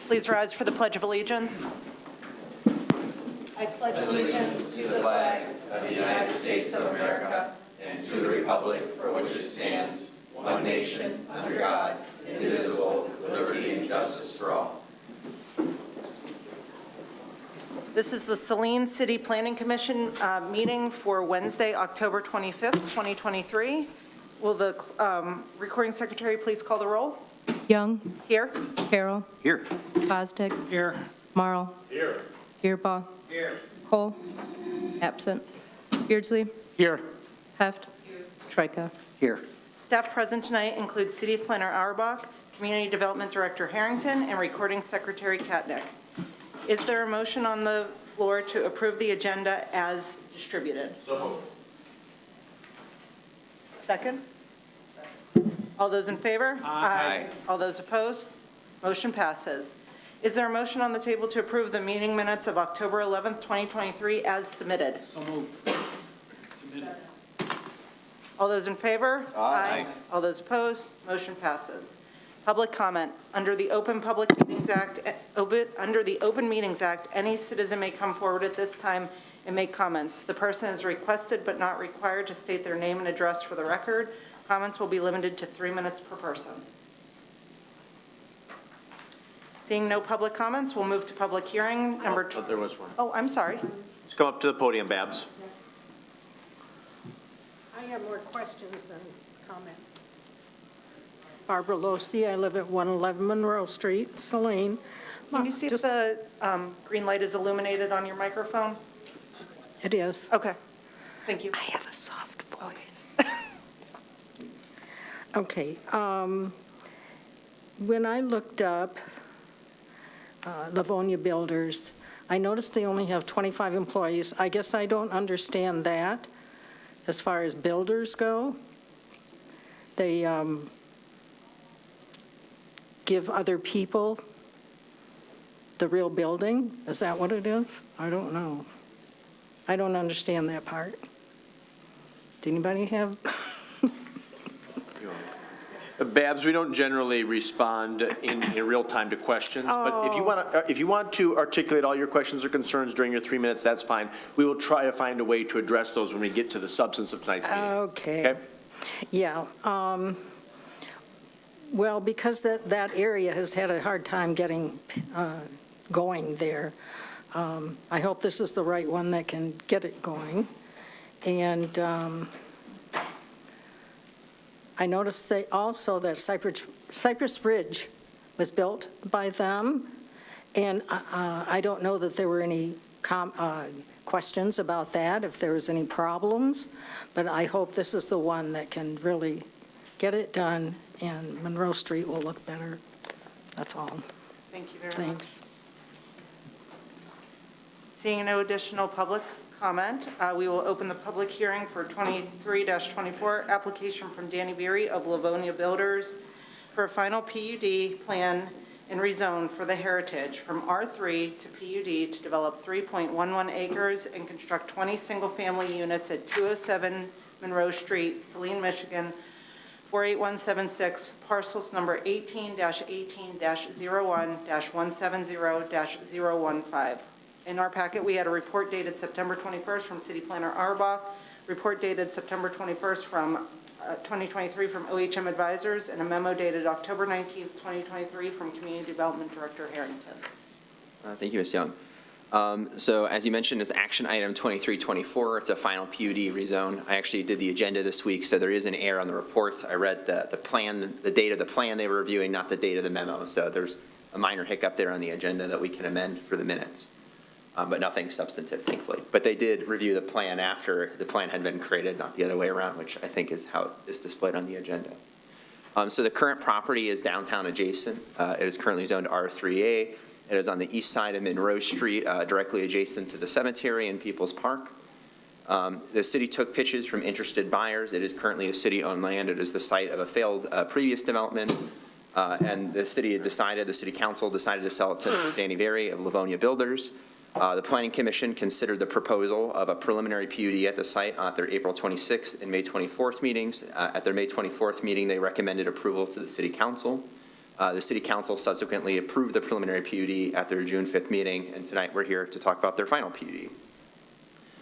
Please rise for the Pledge of Allegiance. I pledge allegiance to the flag of the United States of America and to the republic for which it stands, one nation, under God, indivisible, with liberty and justice for all. This is the Saline City Planning Commission meeting for Wednesday, October 25th, 2023. Will the recording secretary please call the roll? Young. Here. Carroll. Here. Fosdick. Here. Marl. Here. Beerbaugh. Here. Cole. Absent. Beardsley. Here. Heft. Troika. Here. Staff present tonight include City Planner Auerbach, Community Development Director Harrington, and Recording Secretary Katnick. Is there a motion on the floor to approve the agenda as distributed? So moved. Second? All those in favor? Aye. All those opposed? Motion passes. Is there a motion on the table to approve the meeting minutes of October 11th, 2023 as submitted? So moved. Submitted. All those in favor? Aye. All those opposed? Motion passes. Public comment. Under the Open Meetings Act, any citizen may come forward at this time and make comments. The person is requested but not required to state their name and address for the record. Comments will be limited to 3 minutes per person. Seeing no public comments, we'll move to public hearing number. There was one. Oh, I'm sorry. Just come up to the podium, Babs. I have more questions than comments. Barbara Losi, I live at 111 Monroe Street, Saline. Can you see if the green light is illuminated on your microphone? It is. Okay. Thank you. I have a soft voice. Okay. When I looked up Livonia Builders, I noticed they only have 25 employees. I guess I don't understand that as far as builders go. They give other people the real building? Is that what it is? I don't know. I don't understand that part. Does anybody have? Babs, we don't generally respond in real time to questions, but if you want to articulate all your questions or concerns during your 3 minutes, that's fine. We will try to find a way to address those when we get to the substance of tonight's meeting. Okay. Yeah. Well, because that area has had a hard time getting going there, I hope this is the right one that can get it going. And I noticed that Cypress Ridge was built by them, and I don't know that there were any questions about that, if there was any problems, but I hope this is the one that can really get it done, and Monroe Street will look better. That's all. Thank you very much. Thanks. Seeing no additional public comment, we will open the public hearing for 23-24, application from Danny Beery of Livonia Builders for a final PUD plan and rezone for the Heritage from R3 to PUD to develop 3.11 acres and construct 20 single-family units at 207 Monroe Street, Saline, Michigan, 48176, parcels number 18-18-01-170-015. In our packet, we had a report dated September 21st from City Planner Auerbach, report dated September 21st from 2023 from OHM Advisors, and a memo dated October 19th, 2023 from Community Development Director Harrington. Thank you, Ms. Young. So as you mentioned, it's action item 2324. It's a final PUD rezone. I actually did the agenda this week, so there is an error on the report. I read the plan, the date of the plan they were reviewing, not the date of the memo. So there's a minor hiccup there on the agenda that we can amend for the minutes. But nothing substantive, thankfully. But they did review the plan after the plan had been created, not the other way around, which I think is how it is displayed on the agenda. So the current property is downtown adjacent. It is currently zoned R3A. It is on the east side of Monroe Street, directly adjacent to the cemetery and People's Park. The city took pitches from interested buyers. It is currently a city-owned land. It is the site of a failed previous development. And the city council decided to sell it to Danny Beery of Livonia Builders. The Planning Commission considered the proposal of a preliminary PUD at the site at their April 26th and May 24th meetings. At their May 24th meeting, they recommended approval to the City Council. The city council subsequently approved the preliminary PUD at their June 5th meeting, and tonight we're here to talk about their final PUD.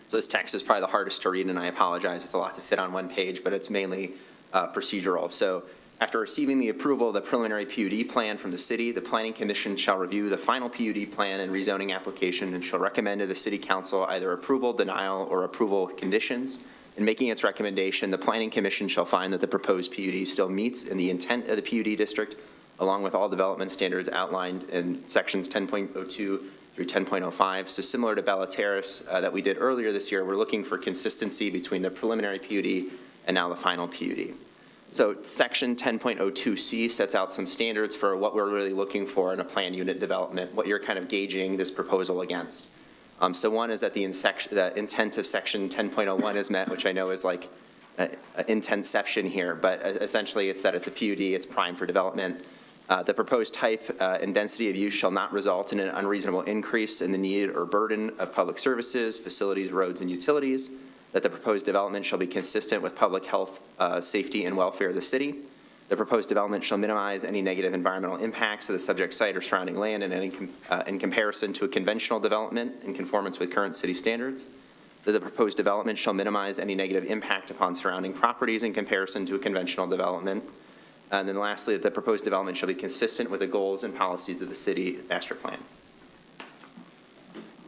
So this text is probably the hardest to read, and I apologize. It's a lot to fit on one page, but it's mainly procedural. So after receiving the approval of the preliminary PUD plan from the city, the Planning Commission shall review the final PUD plan and rezoning application and shall recommend to the city council either approval, denial, or approval with conditions. In making its recommendation, the Planning Commission shall find that the proposed PUD still meets in the intent of the PUD district, along with all development standards outlined in sections 10.02 through 10.05. So similar to Bella Terrace that we did earlier this year, we're looking for consistency between the preliminary PUD and now the final PUD. So section 10.02C sets out some standards for what we're really looking for in a plan unit development, what you're kind of gauging this proposal against. So one is that the intent of section 10.01 is met, which I know is like intentception here, but essentially it's that it's a PUD, it's prime for development. The proposed type and density of use shall not result in an unreasonable increase in the need or burden of public services, facilities, roads, and utilities. That the proposed development shall be consistent with public health, safety, and welfare of the city. The proposed development shall minimize any negative environmental impacts of the subject site or surrounding land in comparison to a conventional development in conformance with current city standards. That the proposed development shall minimize any negative impact upon surrounding properties in comparison to a conventional development. And then lastly, that the proposed development shall be consistent with the goals and policies of the city master plan.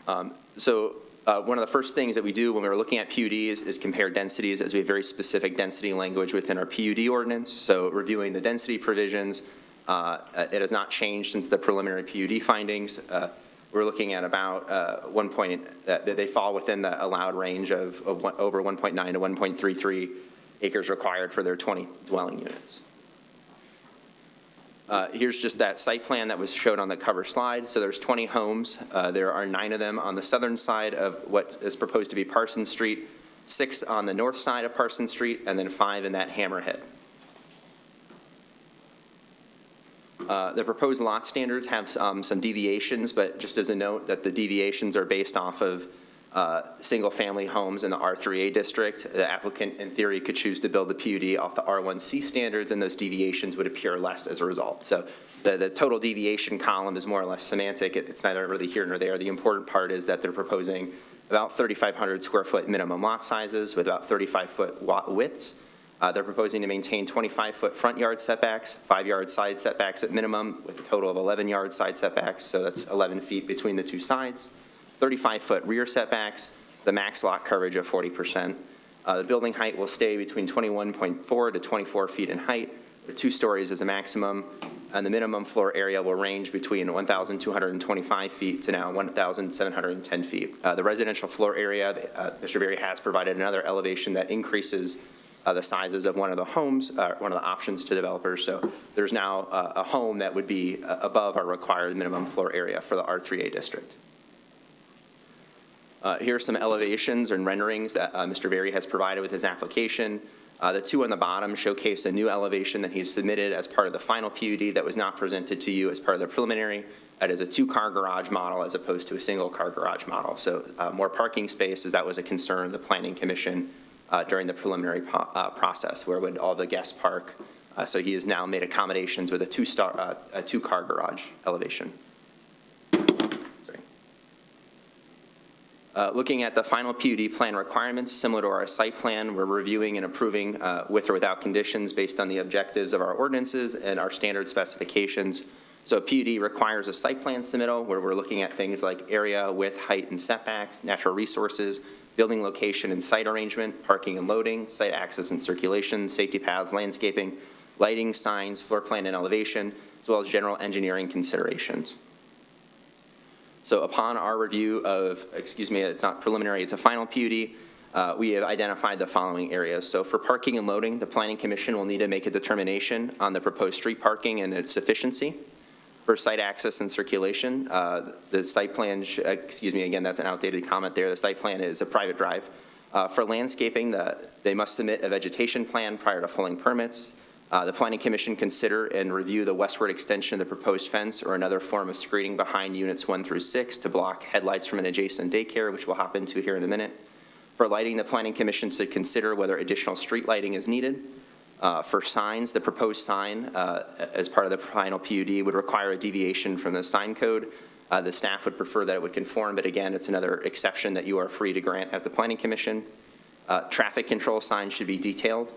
One of the first things that we do when we're looking at PUDs is compare densities, as we have very specific density language within our PUD ordinance. So reviewing the density provisions, it has not changed since the preliminary PUD findings. We're looking at about that they fall within the allowed range of over 1.9 to 1.33 acres required for their 20 dwelling units. Here's just that site plan that was showed on the cover slide. So there's 20 homes. There are 9 of them on the southern side of what is proposed to be Parsons Street, 6 on the north side of Parsons Street, and then 5 in that hammerhead. The proposed lot standards have some deviations, but just as a note that the deviations are based off of single-family homes in the R3A district. The applicant, in theory, could choose to build the PUD off the R1C standards, and those deviations would appear less as a result. So the total deviation column is more or less semantic. It's neither really here nor there. The important part is that they're proposing about 3,500 square foot minimum lot sizes with about 35-foot lot widths. They're proposing to maintain 25-foot front yard setbacks, 5-yard side setbacks at minimum, with a total of 11-yard side setbacks, so that's 11 feet between the two sides. 35-foot rear setbacks, the max lot coverage of 40%. The building height will stay between 21.4 to 24 feet in height, with 2 stories as a maximum, and the minimum floor area will range between 1,225 feet to now 1,710 feet. The residential floor area, Mr. Berry has provided another elevation that increases the sizes of one of the homes, one of the options to developers. So there's now a home that would be above our required minimum floor area for the R3A district. Here are some elevations and renderings that Mr. Berry has provided with his application. The 2 on the bottom showcase a new elevation that he's submitted as part of the final PUD that was not presented to you as part of the preliminary. That is a 2-car garage model as opposed to a single-car garage model. So more parking space, as that was a concern of the Planning Commission during the preliminary process, where would all the guests park. So he has now made accommodations with a 2-car garage elevation. Looking at the final PUD plan requirements, similar to our site plan, we're reviewing and approving with or without conditions based on the objectives of our ordinances and our standard specifications. So PUD requires a site plan submittal where we're looking at things like area, width, height, and setbacks, natural resources, building location and site arrangement, parking and loading, site access and circulation, safety paths, landscaping, lighting, signs, floor plan and elevation, as well as general engineering considerations. So upon our review of, it's not preliminary, it's a final PUD, we have identified the following areas. So for parking and loading, the Planning Commission will need to make a determination on the proposed street parking and its sufficiency. For site access and circulation, the site plan, again, that's an outdated comment there. The site plan is a private drive. For landscaping, they must submit a vegetation plan prior to pulling permits. The Planning Commission consider and review the westward extension of the proposed fence or another form of screening behind units 1 through 6 to block headlights from an adjacent daycare, which we'll hop into here in a minute. For lighting, the Planning Commission should consider whether additional street lighting is needed. For signs, the proposed sign, as part of the final PUD, would require a deviation from the sign code. The staff would prefer that it would conform, but again, it's another exception that you are free to grant as the Planning Commission. Traffic control signs should be detailed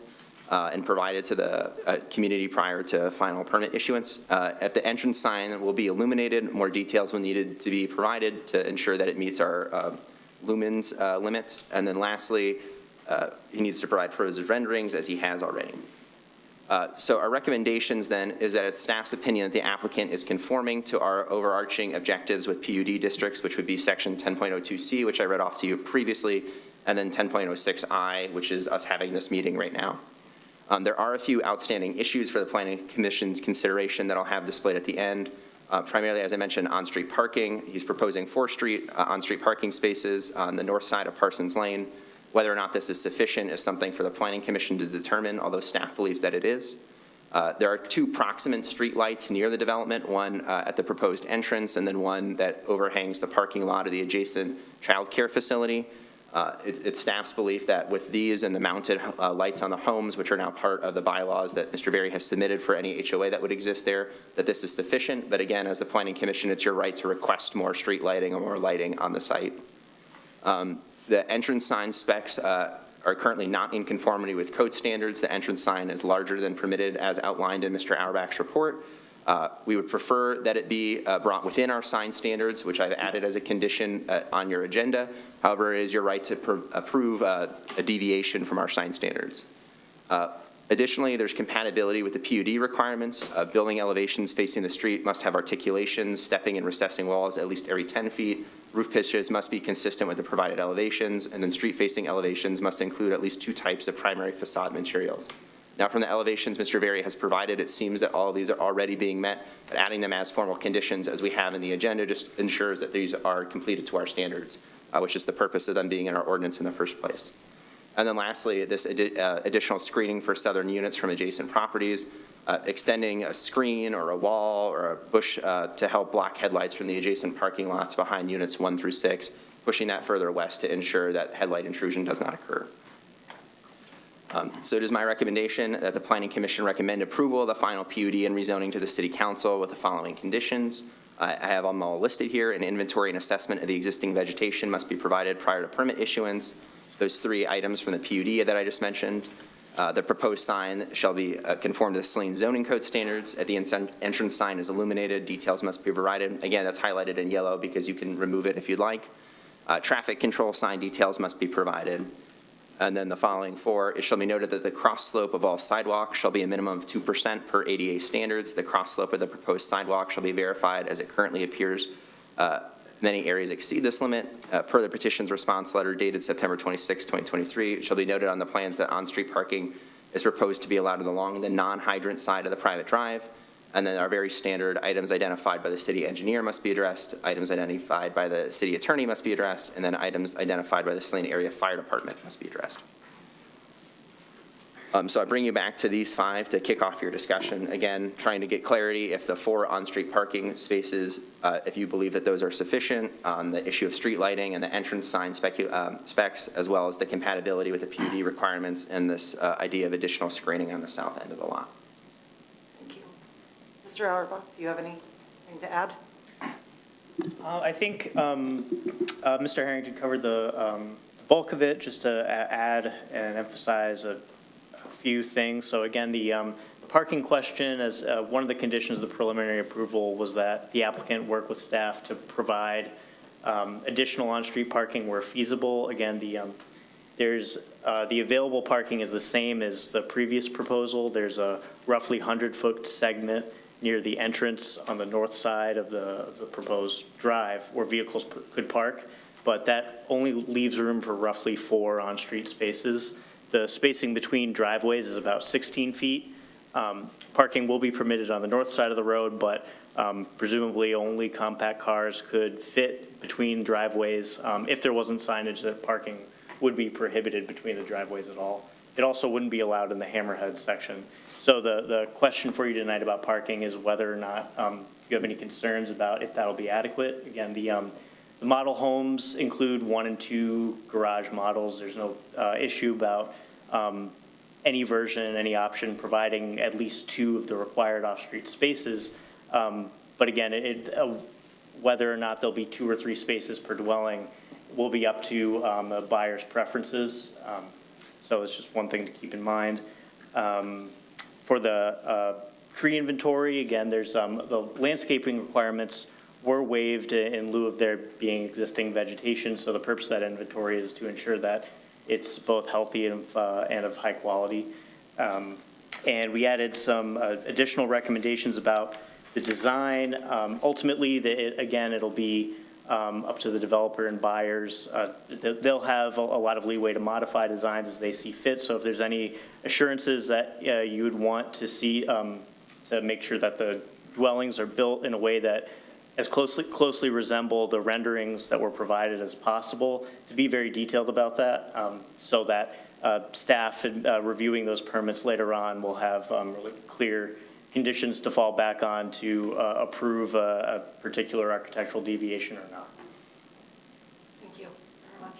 and provided to the community prior to final permit issuance. At the entrance sign, it will be illuminated. More details will needed to be provided to ensure that it meets our lumens limits. And then lastly, he needs to provide photos renderings as he has already. So our recommendations then is that it's staff's opinion that the applicant is conforming to our overarching objectives with PUD districts, which would be section 10.02C, which I read off to you previously, and then 10.06I, which is us having this meeting right now. There are a few outstanding issues for the Planning Commission's consideration that I'll have displayed at the end. Primarily, as I mentioned, on-street parking. He's proposing 4 on-street parking spaces on the north side of Parsons Lane. Whether or not this is sufficient is something for the Planning Commission to determine, although staff believes that it is. There are 2 proximate street lights near the development, one at the proposed entrance and then one that overhangs the parking lot of the adjacent child care facility. It's staff's belief that with these and the mounted lights on the homes, which are now part of the bylaws that Mr. Berry has submitted for any HOA that would exist there, that this is sufficient. But again, as the Planning Commission, it's your right to request more street lighting or more lighting on the site. The entrance sign specs are currently not in conformity with code standards. The entrance sign is larger than permitted as outlined in Mr. Auerbach's report. We would prefer that it be brought within our sign standards, which I've added as a condition on your agenda. However, it is your right to approve a deviation from our sign standards. Additionally, there's compatibility with the PUD requirements. Building elevations facing the street must have articulations, stepping and recessing walls at least every 10 feet. Roof pitches must be consistent with the provided elevations, and then street-facing elevations must include at least 2 types of primary facade materials. Now, from the elevations Mr. Berry has provided, it seems that all of these are already being met, but adding them as formal conditions as we have in the agenda just ensures that these are completed to our standards, which is the purpose of them being in our ordinance in the first place. And then lastly, this additional screening for southern units from adjacent properties, extending a screen or a wall or a bush to help block headlights from the adjacent parking lots behind units 1 through 6, pushing that further west to ensure that headlight intrusion does not occur. So it is my recommendation that the Planning Commission recommend approval of the final PUD and rezoning to the City Council with the following conditions. I have them all listed here. An inventory and assessment of the existing vegetation must be provided prior to permit issuance. Those 3 items from the PUD that I just mentioned. The proposed sign shall be conform to the Saline zoning code standards. At the entrance sign is illuminated. Details must be provided. Again, that's highlighted in yellow because you can remove it if you'd like. Traffic control sign details must be provided. And then the following 4, it shall be noted that the cross slope of all sidewalks shall be a minimum of 2% per ADA standards. The cross slope of the proposed sidewalk shall be verified as it currently appears. Many areas exceed this limit. Per the petition's response letter dated September 26, 2023, it shall be noted on the plans that on-street parking is proposed to be allowed along the non-hydrant side of the private drive. And then our very standard items identified by the city engineer must be addressed, items identified by the city attorney must be addressed, and then items identified by the Saline Area Fire Department must be addressed. So I bring you back to these 5 to kick off your discussion. Again, trying to get clarity if the 4 on-street parking spaces, if you believe that those are sufficient on the issue of street lighting and the entrance sign specs, as well as the compatibility with the PUD requirements and this idea of additional screening on the south end of the lot. Thank you. Mr. Auerbach, do you have anything to add? I think Mr. Harrington covered the bulk of it. Just to add and emphasize a few things. So again, the parking question, as one of the conditions of the preliminary approval was that the applicant work with staff to provide additional on-street parking where feasible. Again, the available parking is the same as the previous proposal. There's a roughly 100-foot segment near the entrance on the north side of the proposed drive where vehicles could park, but that only leaves room for roughly 4 on-street spaces. The spacing between driveways is about 16 feet. Parking will be permitted on the north side of the road, but presumably only compact cars could fit between driveways if there wasn't signage that parking would be prohibited between the driveways at all. It also wouldn't be allowed in the hammerhead section. So the question for you tonight about parking is whether or not you have any concerns about if that'll be adequate. Again, the model homes include 1 and 2 garage models. There's no issue about any version, any option, providing at least 2 of the required off-street spaces. But again, whether or not there'll be 2 or 3 spaces per dwelling will be up to the buyer's preferences. So it's just one thing to keep in mind. For the tree inventory, again, there's the landscaping requirements were waived in lieu of there being existing vegetation. So the purpose of that inventory is to ensure that it's both healthy and of high quality. And we added some additional recommendations about the design. Ultimately, again, it'll be up to the developer and buyers. They'll have a lot of leeway to modify designs as they see fit. So if there's any assurances that you would want to see to make sure that the dwellings are built in a way that as closely resemble the renderings that were provided as possible, to be very detailed about that, so that staff reviewing those permits later on will have really clear conditions to fall back on to approve a particular architectural deviation or not. Thank you very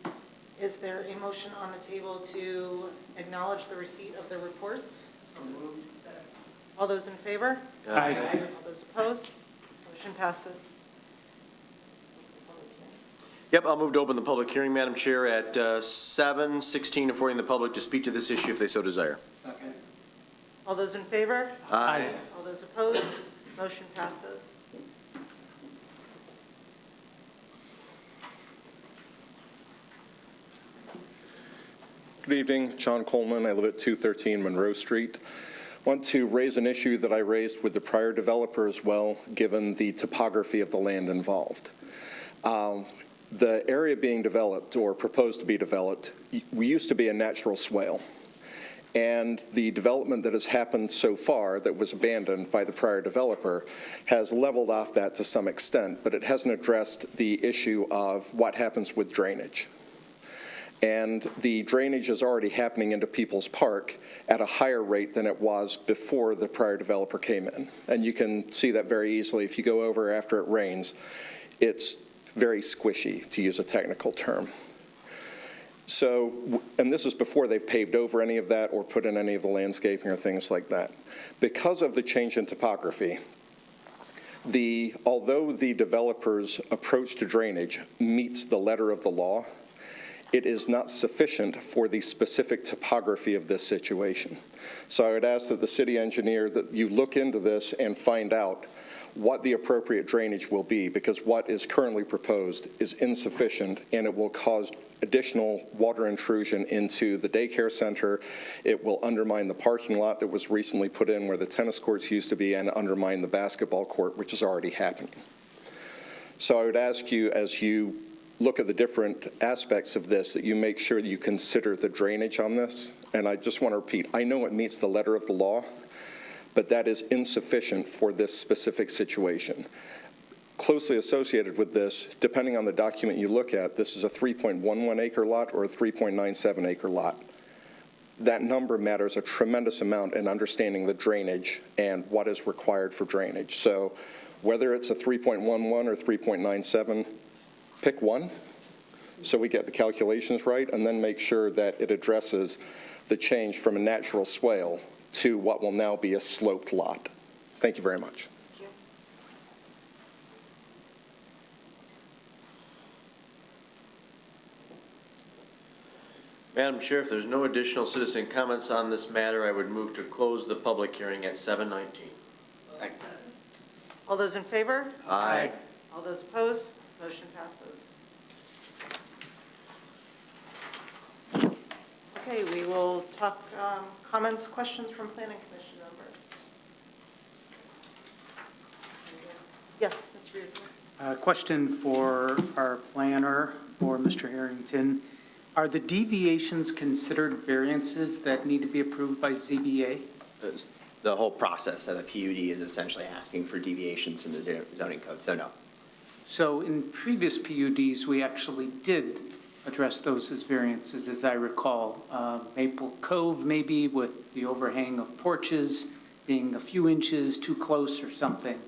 much. Is there a motion on the table to acknowledge the receipt of the reports? All those in favor? Aye. All those opposed? Motion passes. Yep, I'll move to open the public hearing, Madam Chair, at 7:16, affording the public to speak to this issue if they so desire. All those in favor? Aye. All those opposed? Motion passes. Good evening, John Coleman. I live at 213 Monroe Street. Want to raise an issue that I raised with the prior developer as well, given the topography of the land involved. The area being developed or proposed to be developed, we used to be a natural swale. And the development that has happened so far that was abandoned by the prior developer has leveled off that to some extent, but it hasn't addressed the issue of what happens with drainage. And the drainage is already happening into People's Park at a higher rate than it was before the prior developer came in. And you can see that very easily if you go over after it rains. It's very squishy, to use a technical term. So, and this is before they've paved over any of that or put in any of the landscaping or things like that. Because of the change in topography, although the developer's approach to drainage meets the letter of the law, it is not sufficient for the specific topography of this situation. So I would ask that the city engineer that you look into this and find out what the appropriate drainage will be, because what is currently proposed is insufficient and it will cause additional water intrusion into the daycare center. It will undermine the parking lot that was recently put in where the tennis courts used to be and undermine the basketball court, which is already happening. So I would ask you, as you look at the different aspects of this, that you make sure that you consider the drainage on this. And I just want to repeat, I know it meets the letter of the law, but that is insufficient for this specific situation. Closely associated with this, depending on the document you look at, this is a 3.11 acre lot or a 3.97 acre lot. That number matters a tremendous amount in understanding the drainage and what is required for drainage. So whether it's a 3.11 or 3.97, pick one so we get the calculations right, and then make sure that it addresses the change from a natural swale to what will now be a sloped lot. Thank you very much. Thank you. Madam Chair, if there's no additional citizen comments on this matter, I would move to close the public hearing at 7:19. Second. All those in favor? Aye. All those opposed? Motion passes. Okay, we will talk comments, questions from Planning Commission members. Yes, Mr. Beardsley. Question for our planner, or Mr. Harrington. Are the deviations considered variances that need to be approved by ZBA? The whole process of the PUD is essentially asking for deviations from the zoning code, so no. So in previous PUDs, we actually did address those as variances, as I recall. Maple Cove maybe with the overhang of porches being a few inches too close or something.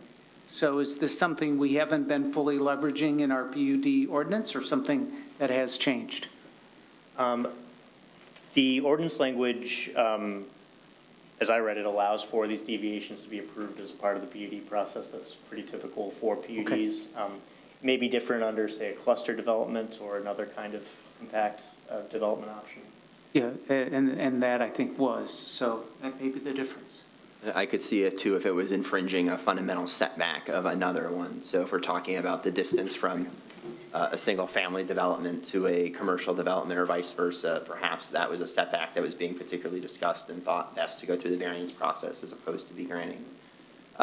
So is this something we haven't been fully leveraging in our PUD ordinance or something that has changed? The ordinance language, as I read it, allows for these deviations to be approved as a part of the PUD process. That's pretty typical for PUDs. May be different under, say, a cluster development or another kind of compact development option. Yeah, and that I think was, so that may be the difference. I could see it too if it was infringing a fundamental setback of another one. So if we're talking about the distance from a single-family development to a commercial development or vice versa, perhaps that was a setback that was being particularly discussed and thought best to go through the variance process as opposed to be granting,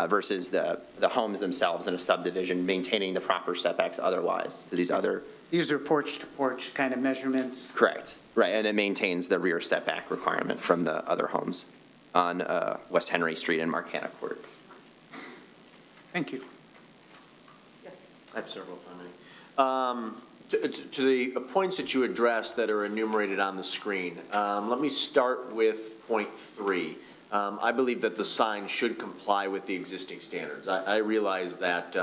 versus the homes themselves in a subdivision maintaining the proper setbacks otherwise to these other. These are porch-to-porch kind of measurements. Correct, right, and it maintains the rear setback requirement from the other homes on West Henry Street and Marcana Court. Thank you. I have several, if I may. To the points that you addressed that are enumerated on the screen, let me start with point 3. I believe that the sign should comply with the existing standards. I realize that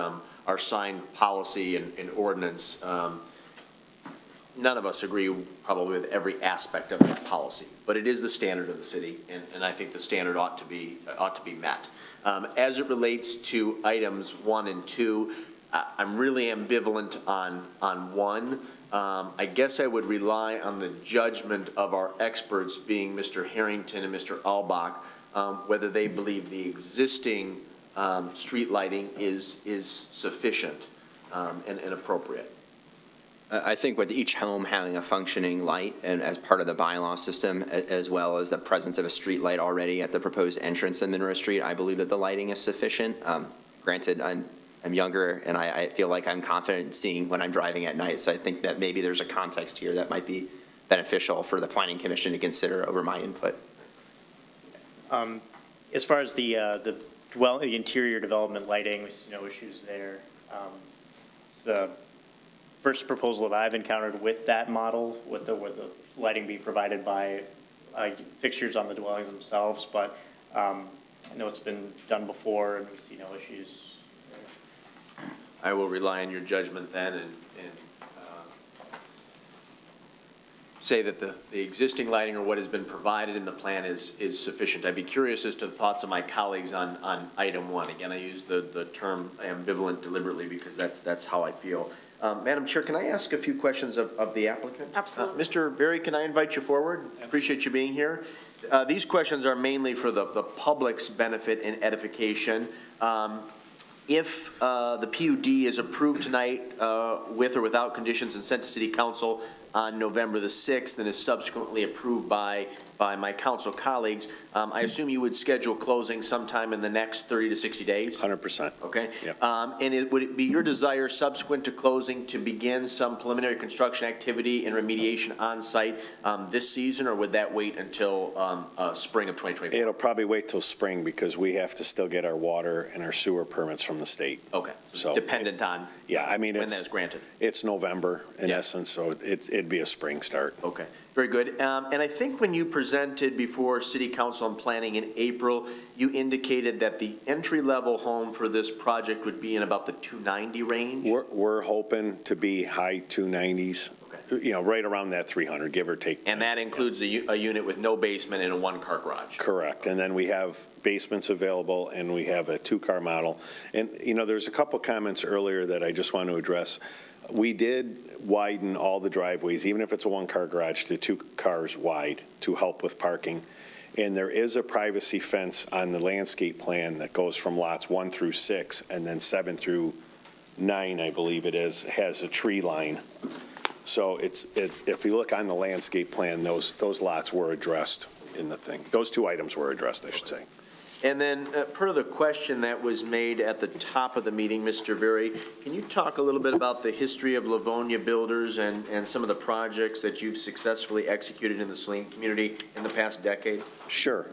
our sign policy and ordinance, none of us agree probably with every aspect of that policy, but it is the standard of the city, and I think the standard ought to be met. As it relates to items 1 and 2, I'm really ambivalent on 1. I guess I would rely on the judgment of our experts, being Mr. Harrington and Mr. Albach, whether they believe the existing street lighting is sufficient and appropriate. I think with each home having a functioning light and as part of the bylaw system, as well as the presence of a street light already at the proposed entrance in Monroe Street, I believe that the lighting is sufficient. Granted, I'm younger, and I feel like I'm confident in seeing when I'm driving at night, so I think that maybe there's a context here that might be beneficial for the Planning Commission to consider over my input. As far as the interior development lighting, we see no issues there. It's the first proposal that I've encountered with that model, with the lighting being provided by fixtures on the dwellings themselves, but I know it's been done before, and we see no issues. I will rely on your judgment then and say that the existing lighting or what has been provided in the plan is sufficient. I'd be curious as to the thoughts of my colleagues on item 1. Again, I use the term ambivalent deliberately because that's how I feel. Madam Chair, can I ask a few questions of the applicant? Absolutely. Mr. Berry, can I invite you forward? Appreciate you being here. These questions are mainly for the public's benefit and edification. If the PUD is approved tonight with or without conditions and sent to City Council on November the 6th and is subsequently approved by my council colleagues, I assume you would schedule closing sometime in the next 30 to 60 days? 100%. Okay. Yep. And would it be your desire subsequent to closing to begin some preliminary construction activity and remediation on site this season, or would that wait until spring of 2024? It'll probably wait till spring because we have to still get our water and our sewer permits from the state. Okay. So dependent on Yeah, I mean, when that's granted. It's November in Yeah. essence, so it'd be a spring start. Okay, very good. And I think when you presented before City Council on Planning in April, you indicated that the entry-level home for this project would be in about the 290 range? We're hoping to be high 290s, right around that 300, give or take. And that includes a unit with no basement and a one-car garage? Correct. And then we have basements available, and we have a 2-car model. And, there's a couple comments earlier that I just want to address. We did widen all the driveways, even if it's a 1-car garage, to 2 cars wide to help with parking. And there is a privacy fence on the landscape plan that goes from lots 1 through 6, and then 7 through 9, I believe it is, has a tree line. So if you look on the landscape plan, those lots were addressed in the thing. Those 2 items were addressed, I should say. And then, per the question that was made at the top of the meeting, Mr. Berry, can you talk a little bit about the history of Livonia Builders and some of the projects that you've successfully executed in the Saline community in the past decade? Sure.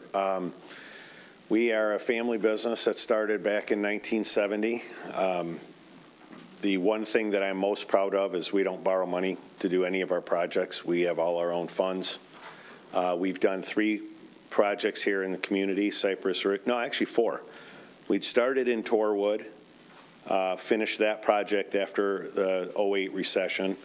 We are a family business that started back in 1970. The one thing that I'm most proud of is we don't borrow money to do any of our projects. We have all our own funds. We've done 3 projects here in the community, Cypress Ridge, no, actually 4. We'd started in Torwood, finished that project after the 08 recession.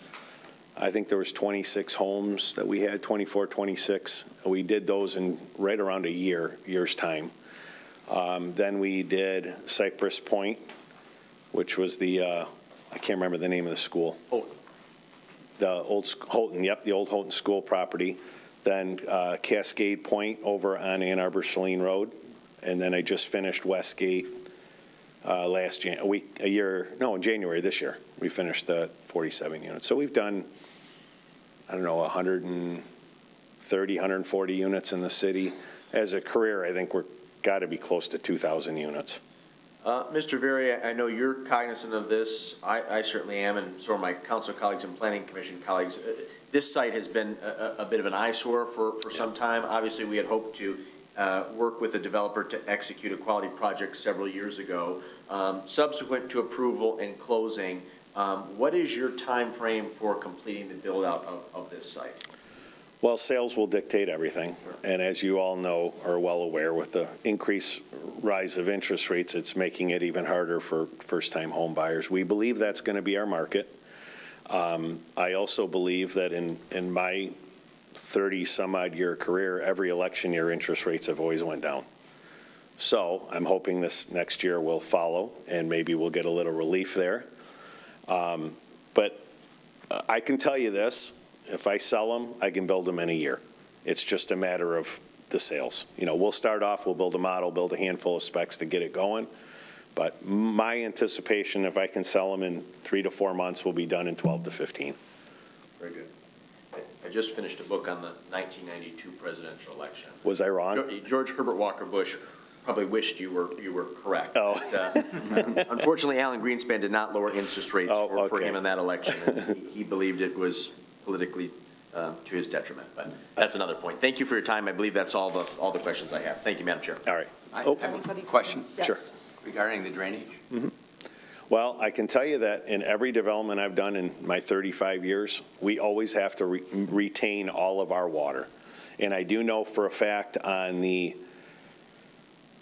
I think there was 26 homes that we had, 24, 26. We did those in right around a year's time. Then we did Cypress Point, which was the, I can't remember the name of the school. Houghton. The old Houghton, yep, the old Houghton School property. Then Cascade Point over on Ann Arbor Saline Road. And then I just finished Westgate in January this year. We finished the 47 units. So we've done, I don't know, 130, 140 units in the city. As a career, I think we're got to be close to 2,000 units. Mr. Very, I know you're cognizant of this. I certainly am, and so are my council colleagues and planning commission colleagues. This site has been a bit of an eyesore for some time. Obviously, we had hoped to work with the developer to execute a quality project several years ago. Subsequent to approval and closing, what is your time frame for completing the build-out of this site? Well, sales will dictate everything. And as you all know, are well aware, with the increased rise of interest rates, it's making it even harder for first-time home buyers. We believe that's going to be our market. I also believe that in my 30-some-odd year career, every election year, interest rates have always went down. So I'm hoping this next year will follow, and maybe we'll get a little relief there. But I can tell you this. If I sell them, I can build them in a year. It's just a matter of the sales. You know, we'll start off, we'll build a model, build a handful of specs to get it going. But my anticipation, if I can sell them in 3 to 4 months, will be done in 12 to 15. Very good. I just finished a book on the 1992 presidential election. Was I wrong? George Herbert Walker Bush probably wished you were correct. Oh. But, unfortunately, Alan Greenspan did not lower interest rates for okay. him in that election. And he believed it was politically to his detriment. But that's another point. Thank you for your time. I believe that's all the questions I have. Thank you, Madam Chair. All right. I have a question. Yes. Sure. Regarding the drainage. Well, I can tell you that in every development I've done in my 35 years, we always have to retain all of our water. And I do know for a fact on the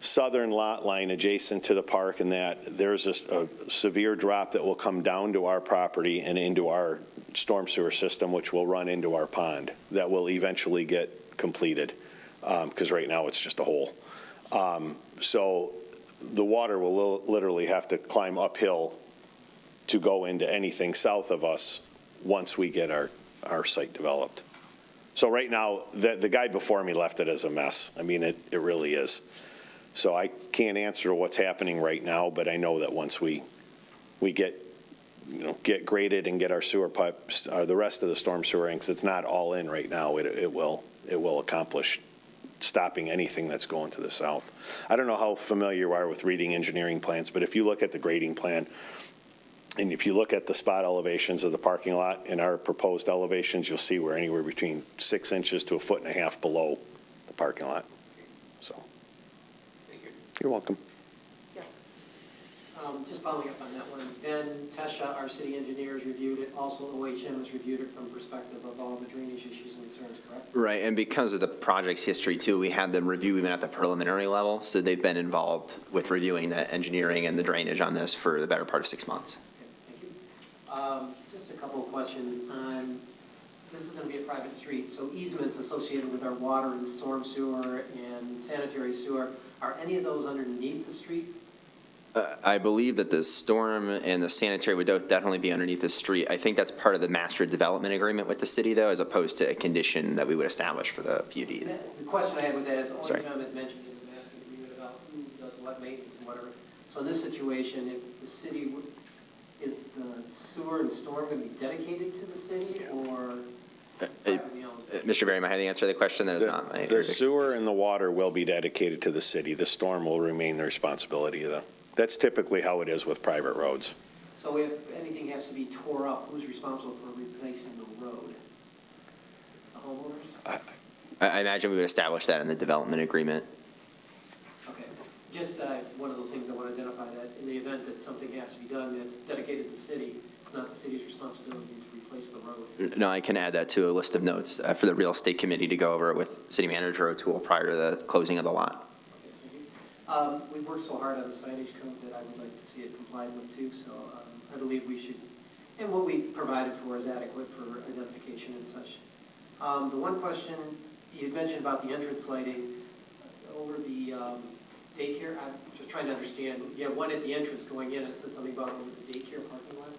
southern lot line adjacent to the park and that there's a severe drop that will come down to our property and into our storm sewer system, which will run into our pond, that will eventually get completed, because right now it's just a hole. So the water will literally have to climb uphill to go into anything south of us once we get our site developed. So right now, the guy before me left it as a mess. I mean, it really is. So I can't answer what's happening right now, but I know that once we get graded and get our sewer pipes, the rest of the storm sewer inks, it's not all in right now. It will accomplish stopping anything that's going to the south. I don't know how familiar you are with reading engineering plans, but if you look at the grading plan, and if you look at the spot elevations of the parking lot and our proposed elevations, you'll see we're anywhere between 6 inches to 1.5 feet below the parking lot. So, Thank you. you're welcome. Yes. Just following up on that one, Ben Tesha, our city engineer, has reviewed it. Also, OHM has reviewed it from perspective of all the drainage issues and concerns, correct? Right, and because of the project's history too, we had them review even at the preliminary level, so they've been involved with reviewing the engineering and the drainage on this for the better part of 6 months. Okay, thank you. Just a couple of questions. This is going to be a private street, so easements associated with our water and storm sewer and sanitary sewer, are any of those underneath the street? I believe that the storm and the sanitary would definitely be underneath the street. I think that's part of the master development agreement with the city, though, as opposed to a condition that we would establish for the PUD. The question I had with that is, Sorry. OHM had mentioned in the master agreement about who does what maintenance and whatever. So in this situation, if the city, is the sewer and storm going to be dedicated to the city or privately owned? Mr. Berry, am I having the answer to the question? That is not my. The sewer and the water will be dedicated to the city. The storm will remain the responsibility of that's typically how it is with private roads. So if anything has to be tore up, who's responsible for replacing the road? The homeowners? I imagine we would establish that in the development agreement. Okay, just one of those things I want to identify, that in the event that something has to be done that's dedicated to the city, it's not the city's responsibility to replace the road. No, I can add that to a list of notes for the real estate committee to go over it with City Manager O'Toole prior to the closing of the lot. We've worked so hard on the signage code that I would like to see it complied with too, so I believe we should And what we provided for is adequate for identification and such. The one question, you had mentioned about the entrance lighting over the daycare. I'm just trying to understand. You have one at the entrance going in, it said something about over the daycare parking lot?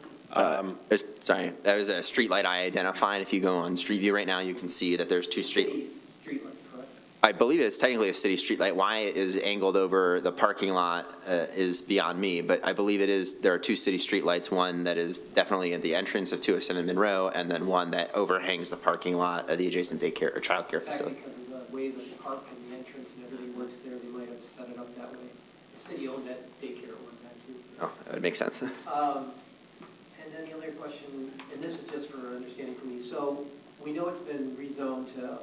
Sorry, that was a street light I identified. If you go on Street View right now, you can see that there's two street. Street light, correct? I believe it's technically a city street light. Why it is angled over the parking lot is beyond me, but I believe it is, there are two city street lights, one that is definitely at the entrance of 207 Monroe, and then one that overhangs the parking lot of the adjacent daycare or childcare facility. Because of the way the park and the entrance and everything works there, they might have set it up that way. The city owned that daycare at one time, too. Oh, that would make sense. And then the other question, and this is just for understanding for me, so we know it's been rezoned to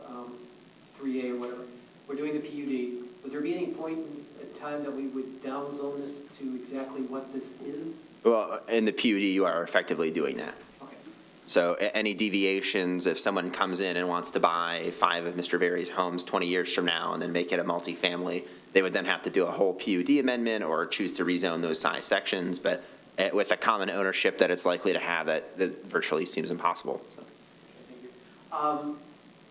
3A or whatever. We're doing the PUD. Would there be any point in time that we would downzone this to exactly what this is? Well, in the PUD, you are effectively doing that. Okay. So any deviations, if someone comes in and wants to buy 5 of Mr. Berry's homes 20 years from now and then make it a multifamily, they would then have to do a whole PUD amendment or choose to rezone those 5 sections. But with a common ownership that it's likely to have, that virtually seems impossible. So. Thank you.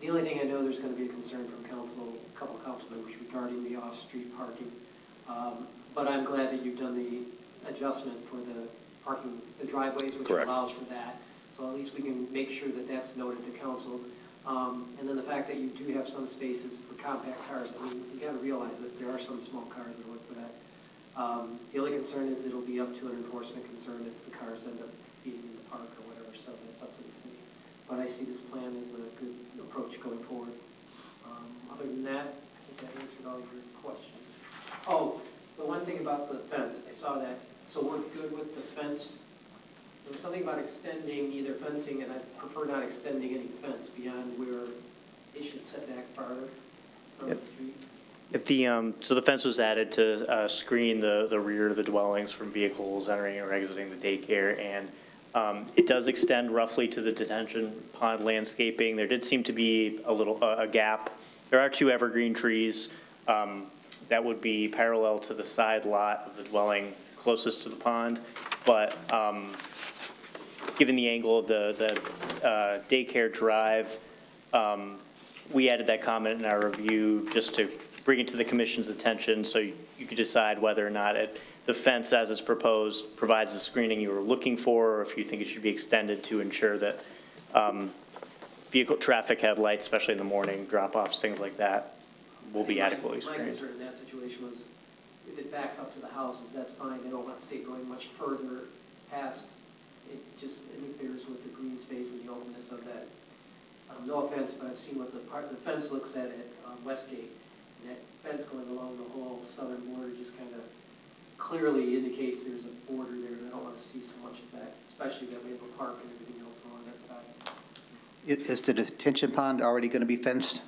The only thing I know there's going to be a concern from council, a couple of council members regarding the off-street parking. But I'm glad that you've done the adjustment for the parking, the driveways, which Correct. allows for that. So at least we can make sure that that's noted to council. And then the fact that you do have some spaces for compact cars. I mean, you got to realize that there are some small cars that look for that. The only concern is it'll be up to an enforcement concern if the cars end up being in the park or whatever, so that's up to the city. But I see this plan as a good approach going forward. Other than that, I think that answered all your questions. Oh, the one thing about the fence, I saw that, so we're good with the fence. There was something about extending either fencing, and I prefer not extending any fence beyond where it should set back farther from the street. If so the fence was added to screen the rear of the dwellings from vehicles entering or exiting the daycare, and it does extend roughly to the detention pond landscaping. There did seem to be a gap. There are 2 evergreen trees that would be parallel to the side lot of the dwelling closest to the pond, but given the angle of the daycare drive, we added that comment in our review just to bring it to the commission's attention so you could decide whether or not the fence as it's proposed provides the screening you were looking for, or if you think it should be extended to ensure that vehicle traffic headlights, especially in the morning, drop-offs, things like that, will be adequately My screened. concern in that situation was if it backs up to the houses, that's fine. I don't want to see it going much further past. It just interferes with the green space and the openness of that. No offense, but I've seen what the fence looks at Westgate. And that fence going along the whole southern border just kind of clearly indicates there's a border there, and I don't want to see so much of that, especially that we have a park and everything else along that side. Is the detention pond already going to be fenced?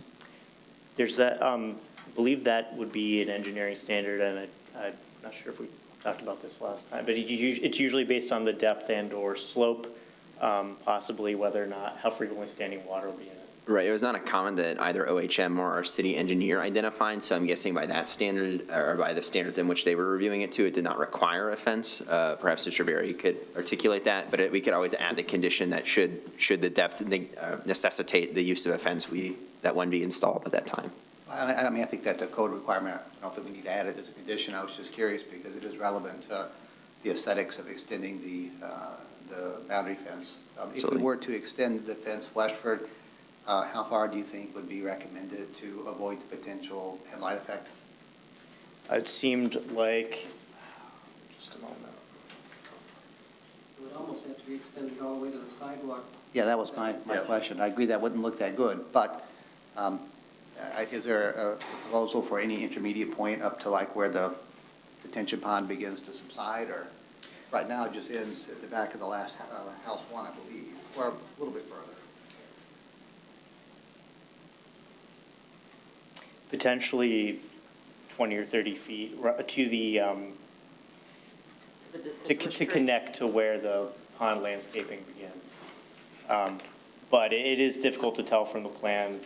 There's that, I believe that would be an engineering standard, and I'm not sure if we talked about this last time, but it's usually based on the depth and/or slope, possibly whether or not, how frequently standing water will be in it. Right, it was not a comment that either OHM or our city engineer identified, so I'm guessing by that standard, or by the standards in which they were reviewing it to, it did not require a fence. Perhaps Mr. Berry could articulate that, but we could always add the condition that should the depth necessitate the use of a fence, that one be installed at that time. I mean, I think that's a code requirement. I don't think we need to add it as a condition. I was just curious because it is relevant to the aesthetics of extending the boundary fence. If we were to extend the fence westward, how far do you think would be recommended to avoid the potential headlight effect? It seemed like, just a moment. It would almost have to be extended all the way to the sidewalk. Yeah, that was my question. I agree that wouldn't look that good, but is there a proposal for any intermediate point up to like where the detention pond begins to subside, or right now it just ends at the back of the last house one, I believe, or a little bit further? Potentially 20 or 30 feet to the, to connect to where the pond landscaping begins. But it is difficult to tell from the plan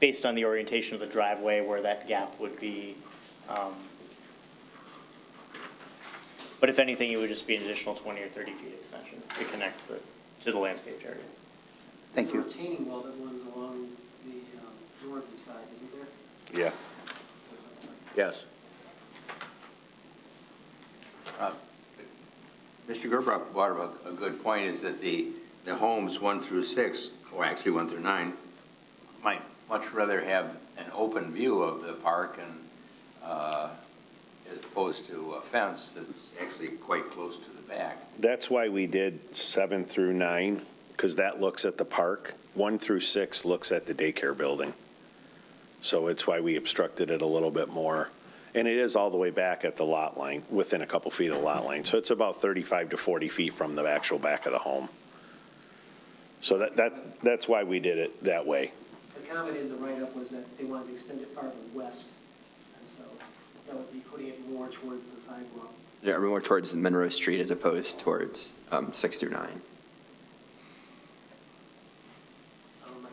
based on the orientation of the driveway where that gap would be. But if anything, it would just be an additional 20 or 30 feet extension to connect to the landscaped area. Thank you. There's a retaining wall that runs along the northern side, isn't there? Yeah. Yes. Mr. Gerbrock brought up a good point, is that the homes 1 through 6, or actually 1 through 9, might much rather have an open view of the park and, as opposed to a fence that's actually quite close to the back. That's why we did 7 through 9, because that looks at the park. 1 through 6 looks at the daycare building. So it's why we obstructed it a little bit more. And it is all the way back at the lot line, within a couple feet of the lot line. So it's about 35 to 40 feet from the actual back of the home. So that's why we did it that way. The comment in the write-up was that they wanted to extend it farther west, and so that would be putting it more towards the sidewalk. Yeah, more towards Monroe Street as opposed towards 6 through 9. I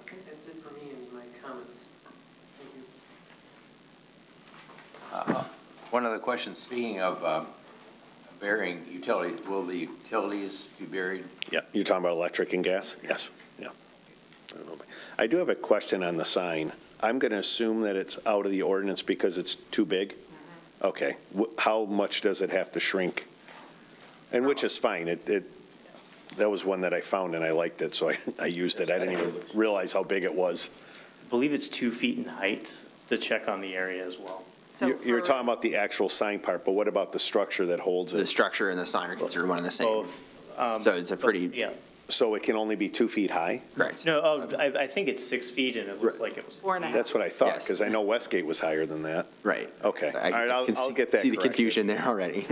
think that's it for me in my comments. Thank you. One other question, speaking of burying utilities, will the utilities be buried? Yeah, you're talking about electric and gas? Yes, yeah. I do have a question on the sign. I'm going to assume that it's out of the ordinance because it's too big? Okay. How much does it have to shrink? And which is fine. That was one that I found and I liked it, so I used it. I didn't even realize how big it was. I believe it's 2 feet in height to check on the area as well. So You're for- talking about the actual sign part, but what about the structure that holds The it? structure and the sign are considered one and the same. Both. So it's a pretty, Yeah. So it can only be 2 feet high? correct. No, I think it's 6 feet, and it looks like it was. 4.5. That's what I thought, Yes. because I know Westgate was higher than that. Right. Okay. So All right, I'll can get that see the corrected. confusion there already.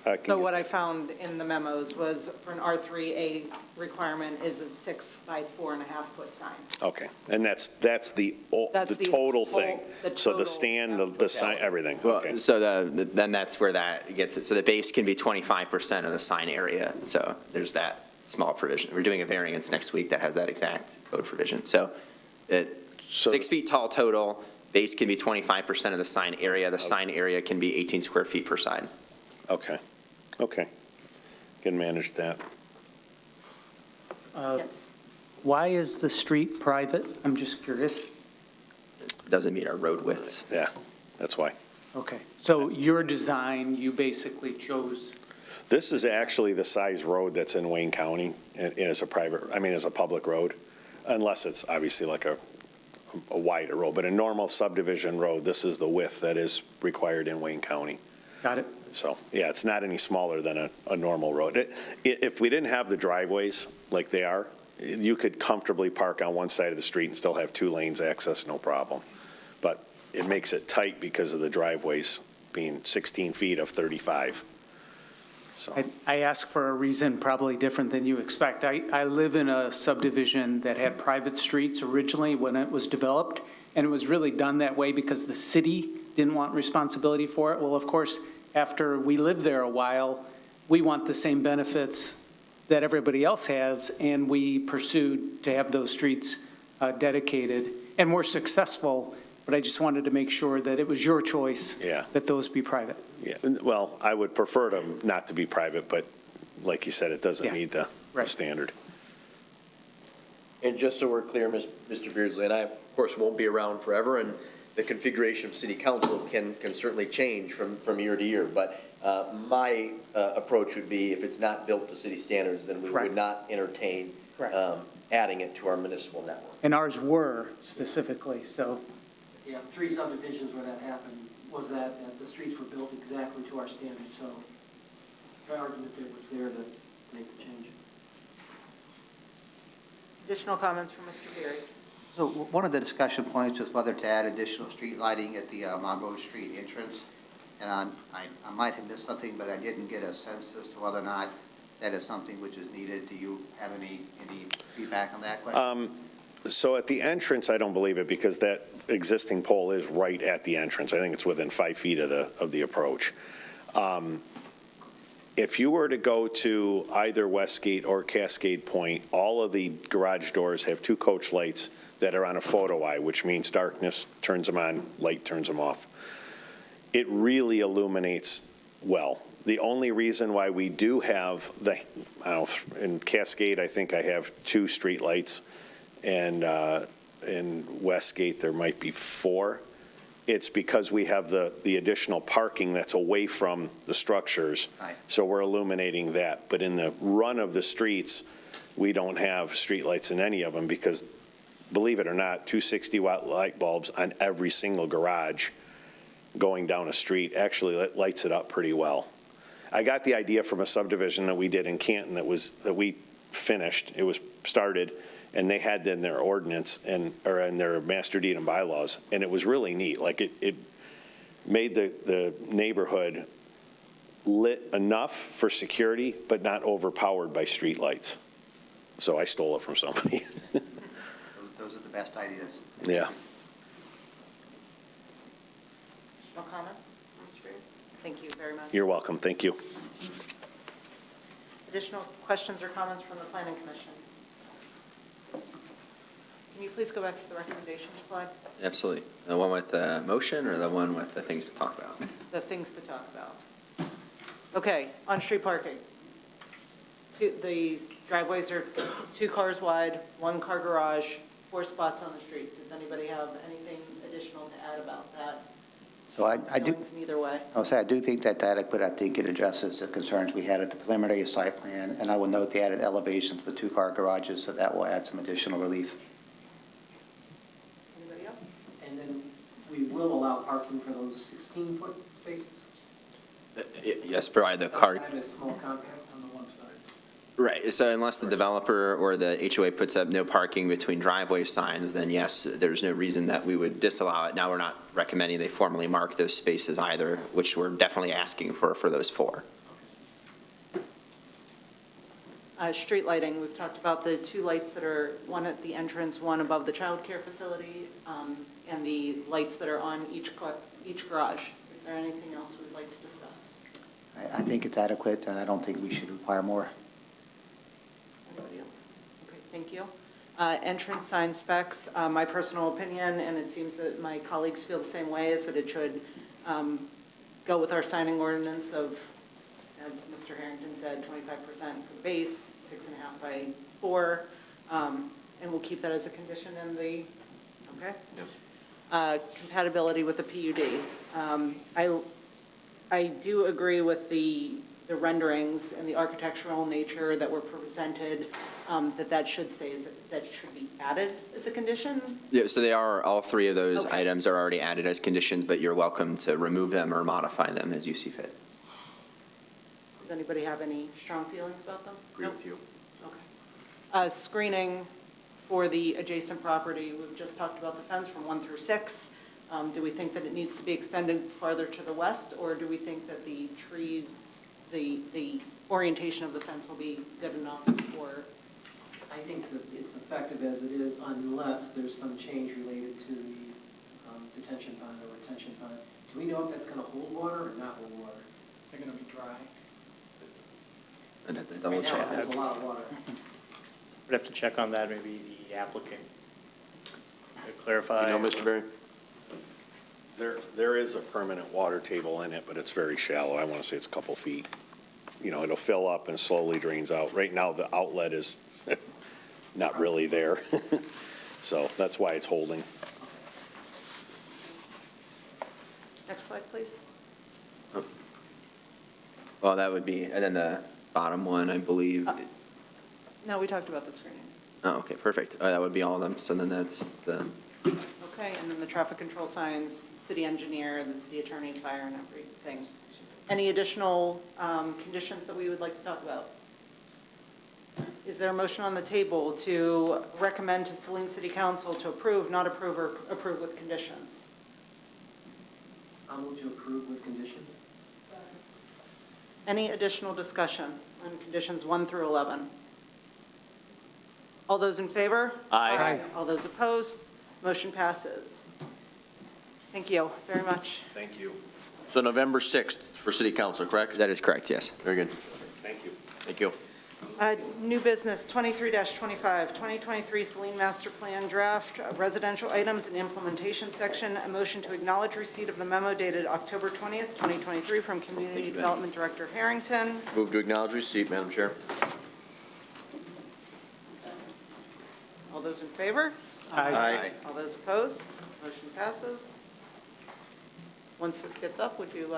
I can So get- what I found in the memos was for an R3A requirement is a 6 by 4.5 foot sign. Okay, and that's the That's the the total whole- thing? the So the total, stand, yeah. the sign, everything, Well, okay. so then that's where that gets it. So the base can be 25% of the sign area. So there's that small provision. We're doing a variance next week that has that exact code provision. So it, So- 6 feet tall total, base can be 25% of the sign area. The sign area can be 18 square feet per side. Okay, okay. Can manage that. Yes. Why is the street private? I'm just curious. Doesn't meet our road widths. Yeah, that's why. Okay, so your design, you basically chose, This is actually the size road that's in Wayne County, and as a private, I mean, as a public road, unless it's obviously like a wider road, but a normal subdivision road, this is the width that is required in Wayne County. got it? So, yeah, it's not any smaller than a normal road. If we didn't have the driveways like they are, you could comfortably park on one side of the street and still have 2 lanes access, no problem. But it makes it tight because of the driveways being 16 feet of 35. So, I ask for a reason probably different than you expect. I live in a subdivision that had private streets originally when it was developed, and it was really done that way because the city didn't want responsibility for it. Well, of course, after we lived there a while, we want the same benefits that everybody else has, and we pursued to have those streets dedicated, and we're successful, but I just wanted to make sure that it was your choice Yeah. that those be private. yeah, well, I would prefer them not to be private, but like you said, it doesn't Yeah, meet the right. standard. And just so we're clear, Mr. Beardsley, and I, of course, won't be around forever, and the configuration of city council can certainly change from year to year, but my approach would be, if it's not built to city standards, then we Correct. would not entertain Correct. adding it to our municipal network. And ours were specifically, so, Yeah, 3 subdivisions where that happened was that the streets were built exactly to our standards, so the argument there was there to make the change. Additional comments from Mr. Berry? So one of the discussion points was whether to add additional street lighting at the Monroe Street entrance. And I might have missed something, but I didn't get a sense as to whether or not that is something which is needed. Do you have any feedback on that question? So at the entrance, I don't believe it, because that existing pole is right at the entrance. I think it's within 5 feet of the approach. If you were to go to either Westgate or Cascade Point, all of the garage doors have 2 coach lights that are on a photo eye, which means darkness turns them on, light turns them off. It really illuminates well. The only reason why we do have I don't know, in Cascade, I think I have 2 streetlights, and in Westgate, there might be 4. It's because we have the additional parking that's away from the structures. Right. So we're illuminating that. But in the run of the streets, we don't have streetlights in any of them because, believe it or not, 260-watt light bulbs on every single garage going down a street actually lights it up pretty well. I got the idea from a subdivision that we did in Canton that we finished. It was started, and they had in their ordinance or in their master deed and bylaws, and it was really neat. Like it made the neighborhood lit enough for security, but not overpowered by streetlights. So I stole it from somebody. Those are the best ideas. Yeah. No comments, Mr. Beard? Thank you very much. You're welcome. Thank you. Additional questions or comments from the Planning Commission? Can you please go back to the recommendation slide, Absolutely. The one with the motion or the one with the things to talk about? the things to talk about? Okay, on-street parking. These driveways are 2 cars wide, 1 car garage, 4 spots on the street. Does anybody have anything additional to add about that? So I do, Feelings in either way? I'll say I do think that's adequate. I think it addresses the concerns we had at the preliminary site plan, and I will note the added elevations with 2-car garages, so that will add some additional relief. Anybody else? And then we will allow parking for those 16-foot spaces? Yes, provide the car. Add a small compact on the one side. Right, so unless the developer or the HOA puts up no parking between driveway signs, then yes, there's no reason that we would disallow it. Now, we're not recommending they formally mark those spaces either, which we're definitely asking for those 4. Street lighting, we've talked about the 2 lights that are, one at the entrance, one above the childcare facility, and the lights that are on each garage. Is there anything else we'd like to discuss? I think it's adequate, and I don't think we should require more. Anybody else? Okay, thank you. Entrance sign specs, my personal opinion, and it seems that my colleagues feel the same way, is that it should go with our signing ordinance of, as Mr. Harrington said, 25% for base, 6.5 by 4, and we'll keep that as a condition in the, okay? Yes. Compatibility with the PUD. I do agree with the renderings and the architectural nature that were presented, that should stay that should be added as a condition. Yeah, so they are, all 3 of those Okay. items are already added as conditions, but you're welcome to remove them or modify them as you see fit. Does anybody have any strong feelings about them? Agree Nope. with you. Okay. Screening for the adjacent property, we've just talked about the fence from 1 through 6. Do we think that it needs to be extended farther to the west, or do we think that the trees, the orientation of the fence will be good enough for? I think that it's effective as it is unless there's some change related to the detention pond or retention pond. Do we know if that's going to hold water or not hold water? Is it going to be dry? I'd have to double Right now, check. it has a lot of water. We'd have to check on that, maybe the applicant to clarify. You know, Mr. Berry? There is a permanent water table in it, but it's very shallow. I want to say it's a couple feet. You know, it'll fill up and slowly drains out. Right now, the outlet is not really there. So that's why it's holding. Next slide, please. Well, that would be, and then the bottom one, I believe. No, we talked about the screening. Oh, okay, perfect. That would be all of them. So then that's the, Okay, and then the traffic control signs, city engineer, the city attorney, fire, and everything. Any additional conditions that we would like to talk about? Is there a motion on the table to recommend to Saline City Council to approve, not approve, or approve with conditions? I'll move to approve with conditions. Any additional discussion on conditions 1 through 11? All those in favor? Aye. All those opposed? Motion passes. Thank you very much. Thank you. So November 6th for city council, correct? that is correct, yes. Very good. Thank you. Thank you. New business, 23-25, 2023 Saline Master Plan Draft, residential items and implementation section. A motion to acknowledge receipt of the memo dated October 20th, 2023 from Community Development Director Harrington. Move to acknowledge receipt, Madam Chair. All those in favor? Aye. All those opposed? Motion passes. Once this gets up, would you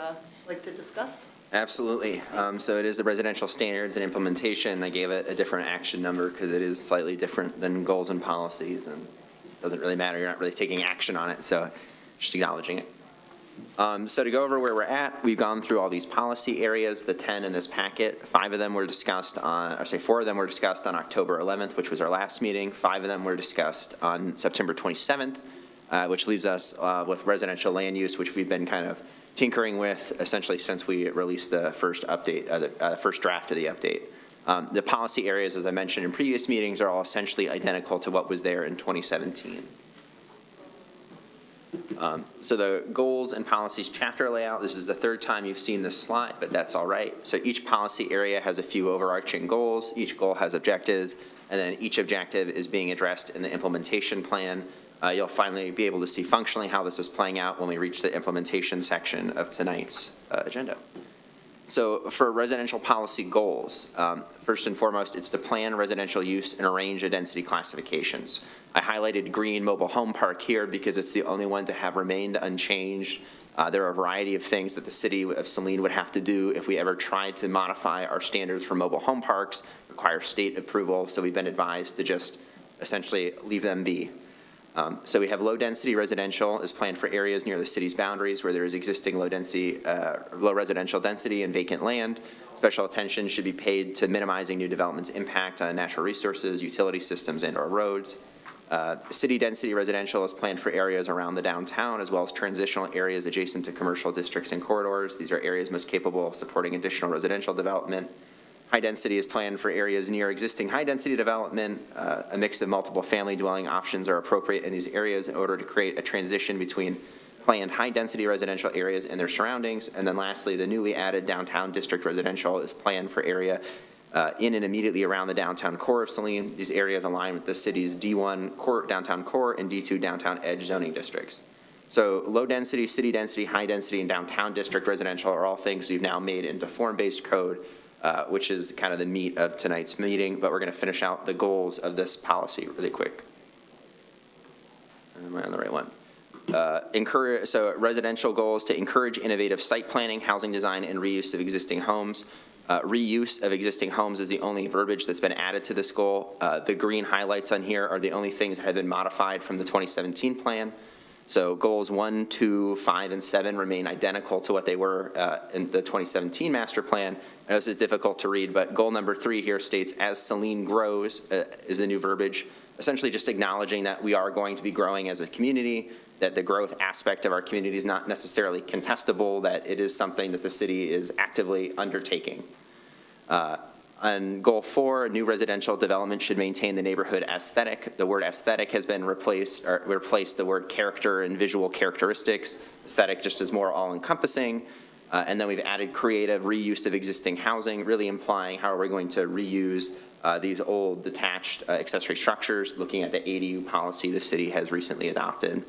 like to discuss? Absolutely. So it is the residential standards and implementation. I gave it a different action number because it is slightly different than goals and policies, and it doesn't really matter. You're not really taking action on it, so just acknowledging it. So to go over where we're at, we've gone through all these policy areas, the 10 in this packet. 4 of them were discussed on October 11th, which was our last meeting. 5 of them were discussed on September 27th, which leaves us with residential land use, which we've been kind of tinkering with essentially since we released the first update, the first draft of the update. The policy areas, as I mentioned in previous meetings, are all essentially identical to what was there in 2017. So the goals and policies chapter layout, this is the 3rd time you've seen this slide, but that's all right. So each policy area has a few overarching goals, each goal has objectives, and then each objective is being addressed in the implementation plan. You'll finally be able to see functionally how this is playing out when we reach the implementation section of tonight's agenda. So for residential policy goals, first and foremost, it's to plan residential use and a range of density classifications. I highlighted green mobile home park here because it's the only one to have remained unchanged. There are a variety of things that the city of Saline would have to do if we ever tried to modify our standards for mobile home parks, require state approval, so we've been advised to just essentially leave them be. So we have low-density residential is planned for areas near the city's boundaries where there is existing low residential density and vacant land. Special attention should be paid to minimizing new development's impact on natural resources, utility systems, and/or roads. City density residential is planned for areas around the downtown as well as transitional areas adjacent to commercial districts and corridors. These are areas most capable of supporting additional residential development. High density is planned for areas near existing high density development. A mix of multiple family dwelling options are appropriate in these areas in order to create a transition between planned high density residential areas and their surroundings. And then lastly, the newly added downtown district residential is planned for area in and immediately around the downtown core of Saline. These areas align with the city's D1 core, downtown core and D2 downtown edge zoning districts. So low density, city density, high density, and downtown district residential are all things we've now made into form-based code, which is kind of the meat of tonight's meeting, but we're going to finish out the goals of this policy really quick. Am I on the right one? So residential goals to encourage innovative site planning, housing design, and reuse of existing homes. Reuse of existing homes is the only verbiage that's been added to this goal. The green highlights on here are the only things that have been modified from the 2017 plan. So goals 1, 2, 5, and 7 remain identical to what they were in the 2017 master plan. I know this is difficult to read, but goal number 3 here states, as Saline grows, is the new verbiage, essentially just acknowledging that we are going to be growing as a community, that the growth aspect of our community is not necessarily contestable, that it is something that the city is actively undertaking. On goal 4, new residential development should maintain the neighborhood aesthetic. The word aesthetic has been replaced the word character and visual characteristics. Aesthetic just is more all-encompassing. And then we've added creative reuse of existing housing, really implying how are we going to reuse these old detached accessory structures, looking at the ADU policy the city has recently adopted.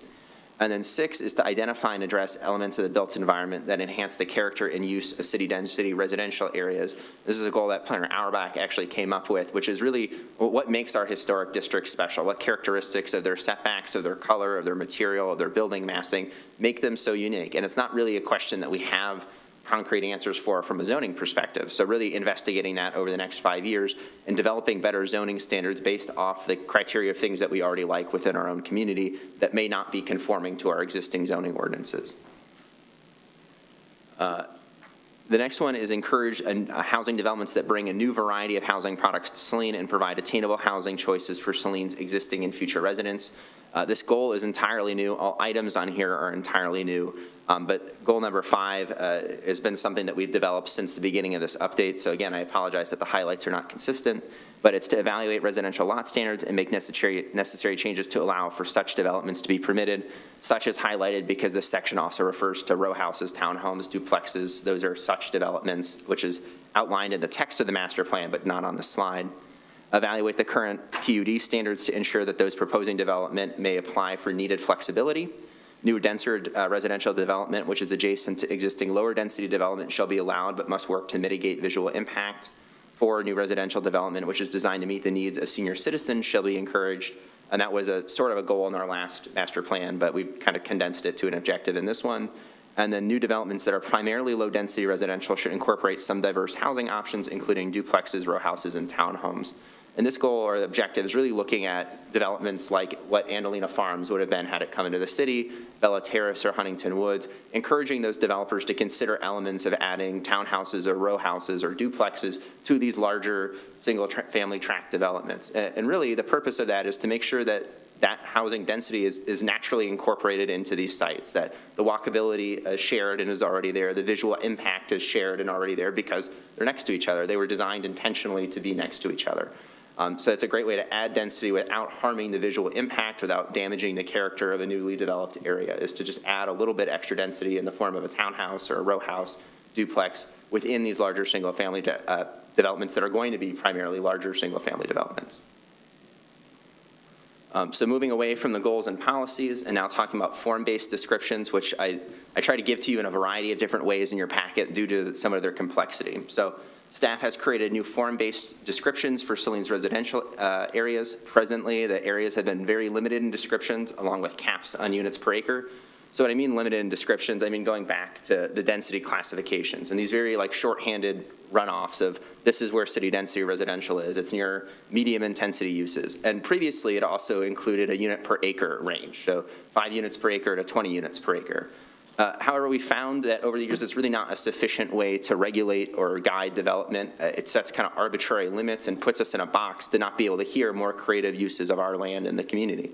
And then 6 is to identify and address elements of the built environment that enhance the character and use of city density residential areas. This is a goal that Planner Auerbach actually came up with, which is really what makes our historic districts special, what characteristics of their setbacks, of their color, of their material, of their building massing make them so unique. And it's not really a question that we have concrete answers for from a zoning perspective. So really investigating that over the next 5 years and developing better zoning standards based off the criteria of things that we already like within our own community that may not be conforming to our existing zoning ordinances. The next one is encourage housing developments that bring a new variety of housing products to Saline and provide attainable housing choices for Saline's existing and future residents. This goal is entirely new. All items on here are entirely new. But goal number 5 has been something that we've developed since the beginning of this update. So again, I apologize that the highlights are not consistent. but it's to evaluate residential lot standards and make necessary changes to allow for such developments to be permitted. Such is highlighted because this section also refers to row houses, townhomes, duplexes. Those are such developments, which is outlined in the text of the master plan, but not on the slide. Evaluate the current PUD standards to ensure that those proposing development may apply for needed flexibility. New denser residential development, which is adjacent to existing lower density development, shall be allowed but must work to mitigate visual impact. 4, new residential development, which is designed to meet the needs of senior citizens, shall be encouraged. And that was a sort of a goal in our last master plan, but we've kind of condensed it to an objective in this one. And then new developments that are primarily low density residential should incorporate some diverse housing options, including duplexes, row houses, and townhomes. And this goal or objective is really looking at developments like what Andalina Farms would have been had it come into the city, Bella Terrace or Huntington Woods, encouraging those developers to consider elements of adding townhouses or row houses or duplexes to these larger single-family tract developments. And really, the purpose of that is to make sure that that housing density is naturally incorporated into these sites, that the walkability is shared and is already there, the visual impact is shared and already there because they're next to each other. They were designed intentionally to be next to each other. So it's a great way to add density without harming the visual impact, without damaging the character of a newly developed area, is to just add a little bit extra density in the form of a townhouse or a row house, duplex, within these larger single-family developments that are going to be primarily larger single-family developments. So moving away from the goals and policies and now talking about form-based descriptions, which I try to give to you in a variety of different ways in your packet due to some of their complexity. So staff has created new form-based descriptions for Saline's residential areas. Presently, the areas have been very limited in descriptions along with caps on units per acre. So when I mean limited in descriptions, I mean going back to the density classifications and these very like shorthanded runoffs of this is where city density residential is. It's near medium intensity uses. And previously it also included a unit per acre range. So 5 units per acre to 20 units per acre. However, we found that over the years, it's really not a sufficient way to regulate or guide development. It sets kind of arbitrary limits and puts us in a box to not be able to hear more creative uses of our land in the community.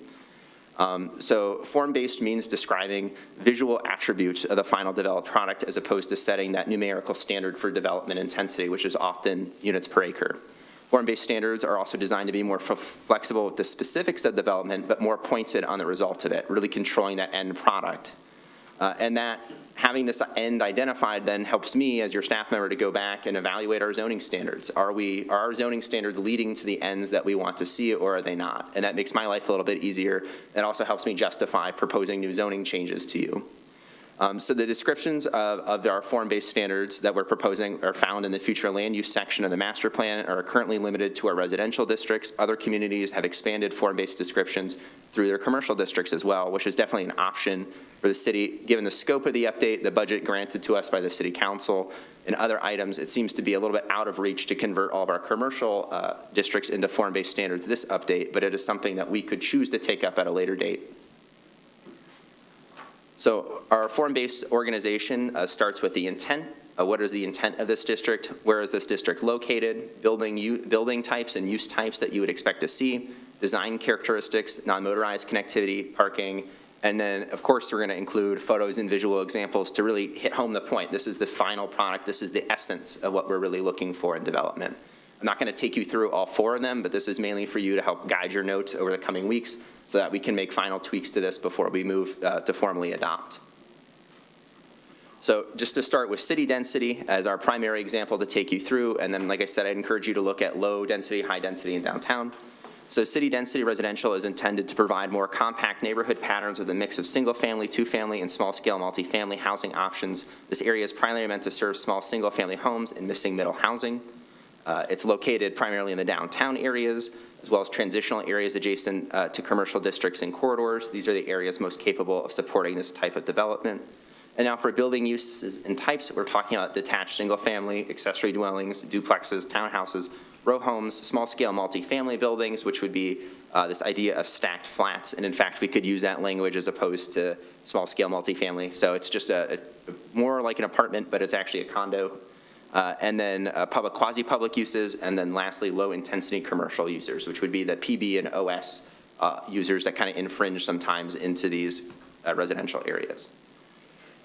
So form-based means describing visual attributes of the final developed product as opposed to setting that numerical standard for development intensity, which is often units per acre. Form-based standards are also designed to be more flexible with the specifics of development, but more pointed on the result of it, really controlling that end product. And that having this end identified then helps me as your staff member to go back and evaluate our zoning standards. Are our zoning standards leading to the ends that we want to see or are they not? And that makes my life a little bit easier. It also helps me justify proposing new zoning changes to you. So the descriptions of our form-based standards that we're proposing are found in the future land use section of the master plan and are currently limited to our residential districts. Other communities have expanded form-based descriptions through their commercial districts as well, which is definitely an option for the city. Given the scope of the update, the budget granted to us by the city council, and other items, it seems to be a little bit out of reach to convert all of our commercial districts into form-based standards this update, but it is something that we could choose to take up at a later date. So our form-based organization starts with the intent. What is the intent of this district? Where is this district located? Building types and use types that you would expect to see. Design characteristics, non-motorized connectivity, parking. And then, of course, we're going to include photos and visual examples to really hit home the point. This is the final product. This is the essence of what we're really looking for in development. I'm not going to take you through all 4 of them, but this is mainly for you to help guide your notes over the coming weeks so that we can make final tweaks to this before we move to formally adopt. So just to start with city density as our primary example to take you through, and then like I said, I'd encourage you to look at low density, high density in downtown. So city density residential is intended to provide more compact neighborhood patterns with a mix of single family, 2-family, and small scale multifamily housing options. This area is primarily meant to serve small single family homes and missing middle housing. It's located primarily in the downtown areas, as well as transitional areas adjacent to commercial districts and corridors. These are the areas most capable of supporting this type of development. And now for building uses and types, we're talking about detached single-family, accessory dwellings, duplexes, townhouses, row homes, small-scale multifamily buildings, which would be this idea of stacked flats. And in fact, we could use that language as opposed to small-scale multifamily. So it's just more like an apartment, but it's actually a condo. And then public, quasi-public uses, and then lastly, low-intensity commercial users, which would be the PB and OS users that kind of infringe sometimes into these residential areas.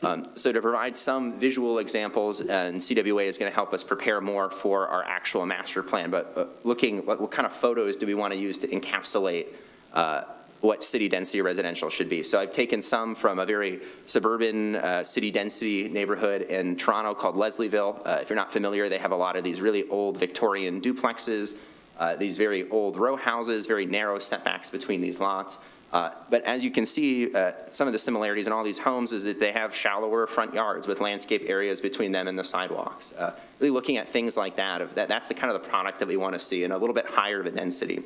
So to provide some visual examples, and CWA is going to help us prepare more for our actual master plan, but looking what kind of photos do we want to use to encapsulate what city density residential should be. So I've taken some from a very suburban city density neighborhood in Toronto called Leslieville. If you're not familiar, they have a lot of these really old Victorian duplexes, these very old row houses, very narrow setbacks between these lots. But as you can see, some of the similarities in all these homes is that they have shallower front yards with landscape areas between them and the sidewalks. Really looking at things like that, that's the kind of the product that we want to see, and a little bit higher of a density.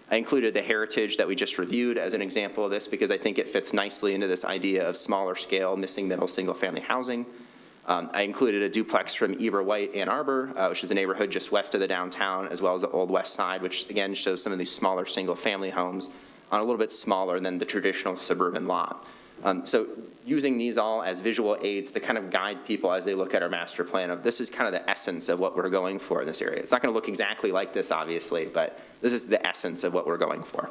I included the heritage that we just reviewed as an example of this because I think it fits nicely into this idea of smaller scale, missing middle single-family housing. I included a duplex from Eber White, Ann Arbor, which is a neighborhood just west of the downtown, as well as the Old West Side, which again shows some of these smaller single-family homes on a little bit smaller than the traditional suburban lot. So using these all as visual aids to kind of guide people as they look at our master plan of this is kind of the essence of what we're going for in this area. It's not going to look exactly like this, obviously, but this is the essence of what we're going for.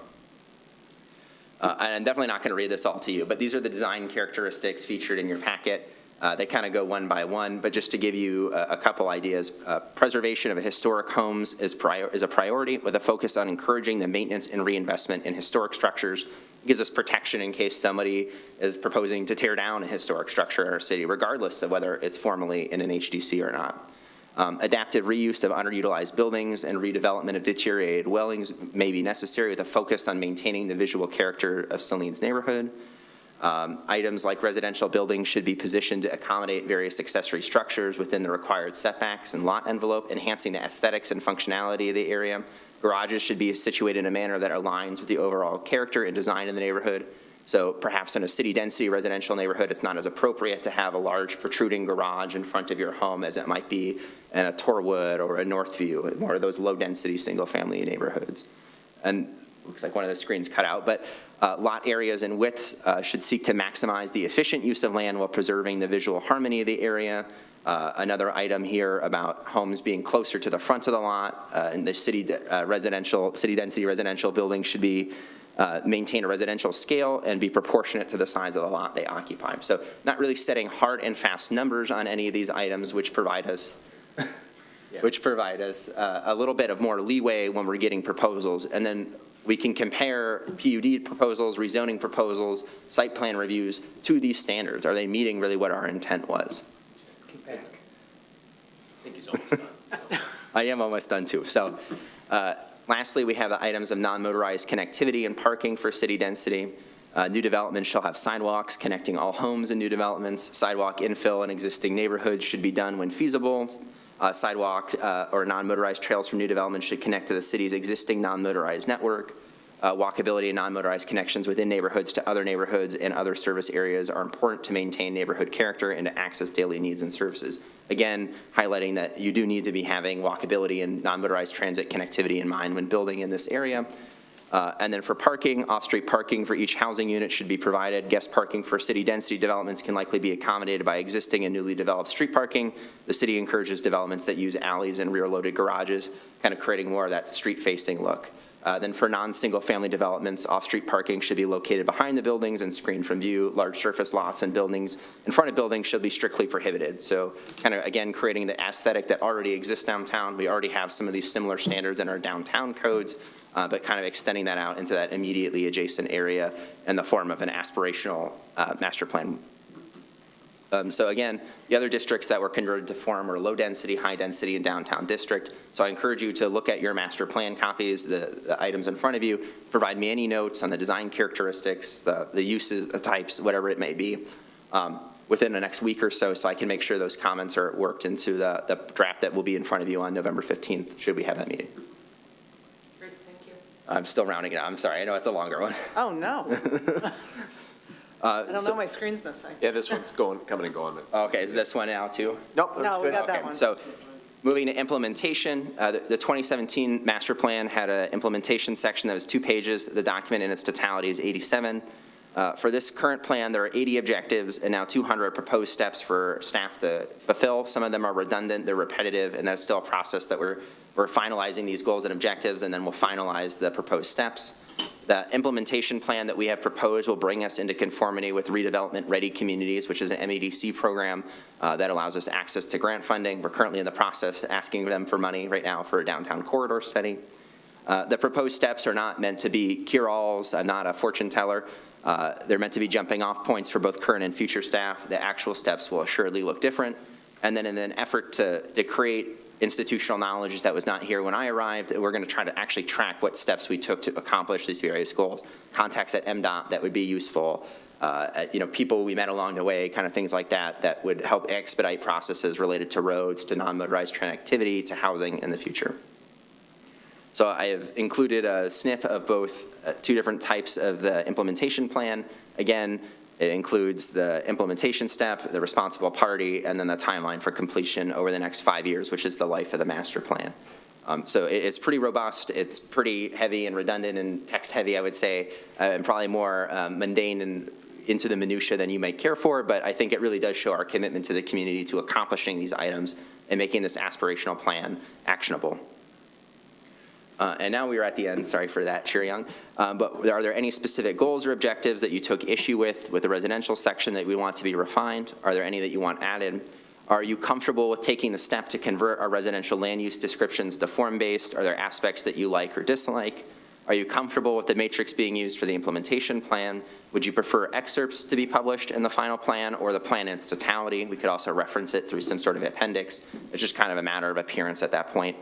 And I'm definitely not going to read this all to you, but these are the design characteristics featured in your packet. They kind of go one by one, but just to give you a couple ideas, preservation of historic homes is a priority with a focus on encouraging the maintenance and reinvestment in historic structures. It gives us protection in case somebody is proposing to tear down a historic structure in our city, regardless of whether it's formally in an HDC or not. Adaptive reuse of underutilized buildings and redevelopment of deteriorated dwellings may be necessary with a focus on maintaining the visual character of Saline's neighborhood. Items like residential buildings should be positioned to accommodate various accessory structures within the required setbacks and lot envelope, enhancing the aesthetics and functionality of the area. Garages should be situated in a manner that aligns with the overall character and design in the neighborhood. So perhaps in a city density residential neighborhood, it's not as appropriate to have a large protruding garage in front of your home as it might be in a Torwood or a Northview, more of those low density single family neighborhoods. And looks like one of the screens cut out, but lot areas and widths should seek to maximize the efficient use of land while preserving the visual harmony of the area. Another item here about homes being closer to the front of the lot, and the city density residential buildings should be maintain a residential scale and be proportionate to the size of the lot they occupy. So not really setting hard and fast numbers on any of these items, which provide us a little bit of more leeway when we're getting proposals. And then we can compare PUD proposals, rezoning proposals, site plan reviews to these standards. Are they meeting really what our intent was? Just get back. I think he's almost done. I am almost done too. So lastly, we have the items of non-motorized connectivity and parking for city density. New developments shall have sidewalks connecting all homes in new developments. Sidewalk infill in existing neighborhoods should be done when feasible. Sidewalk or non-motorized trails from new developments should connect to the city's existing non-motorized network. Walkability and non-motorized connections within neighborhoods to other neighborhoods and other service areas are important to maintain neighborhood character and to access daily needs and services. Again, highlighting that you do need to be having walkability and non-motorized transit connectivity in mind when building in this area. And then for parking, off-street parking for each housing unit should be provided. Guest parking for city density developments can likely be accommodated by existing and newly developed street parking. The city encourages developments that use alleys and rear-loaded garages, kind of creating more of that street-facing look. Then for non-single-family developments, off-street parking should be located behind the buildings and screened from view. Large surface lots and buildings in front of buildings should be strictly prohibited. So kind of, again, creating the aesthetic that already exists downtown. We already have some of these similar standards in our downtown codes, but kind of extending that out into that immediately adjacent area in the form of an aspirational master plan. So again, the other districts that were converted to form were low density, high density, and downtown district. So I encourage you to look at your master plan copies, the items in front of you, provide me any notes on the design characteristics, the uses, the types, whatever it may be, within the next week or so I can make sure those comments are worked into the draft that will be in front of you on November 15th, should we have that meeting. Great, thank you. I'm still rounding it out. I'm sorry. I know it's a longer one. Oh, no. I don't know, my screen's missing. Yeah, this one's coming and going. Okay, is this one out too? Nope, that's No, we good. got that Okay, one. so moving to implementation, the 2017 master plan had an implementation section that was 2 pages. The document in its totality is 87. For this current plan, there are 80 objectives and now 200 proposed steps for staff to fulfill. Some of them are redundant, they're repetitive, and that's still a process that we're finalizing these goals and objectives, and then we'll finalize the proposed steps. The implementation plan that we have proposed will bring us into conformity with Redevelopment Ready Communities, which is an MEDC program that allows us access to grant funding. We're currently in the process asking them for money right now for a downtown corridor study. The proposed steps are not meant to be cure-alls. I'm not a fortune teller. They're meant to be jumping off points for both current and future staff. The actual steps will assuredly look different. And then in an effort to create institutional knowledge that was not here when I arrived, we're going to try to actually track what steps we took to accomplish these various goals. Contacts at MDOT that would be useful, people we met along the way, kind of things like that, that would help expedite processes related to roads, to non-motorized train activity, to housing in the future. So I have included a snip of both two different types of the implementation plan. Again, it includes the implementation step, the responsible party, and then the timeline for completion over the next 5 years, which is the life of the master plan. So it's pretty robust. It's pretty heavy and redundant and text heavy, I would say, and probably more mundane and into the minutia than you might care for, but I think it really does show our commitment to the community to accomplishing these items and making this aspirational plan actionable. And now we are at the end, sorry for that, Chair Young. But are there any specific goals or objectives that you took issue with the residential section that we want to be refined? Are there any that you want added? Are you comfortable with taking the step to convert our residential land use descriptions to form-based? Are there aspects that you like or dislike? Are you comfortable with the matrix being used for the implementation plan? Would you prefer excerpts to be published in the final plan or the plan in its totality? We could also reference it through some sort of appendix. It's just kind of a matter of appearance at that point.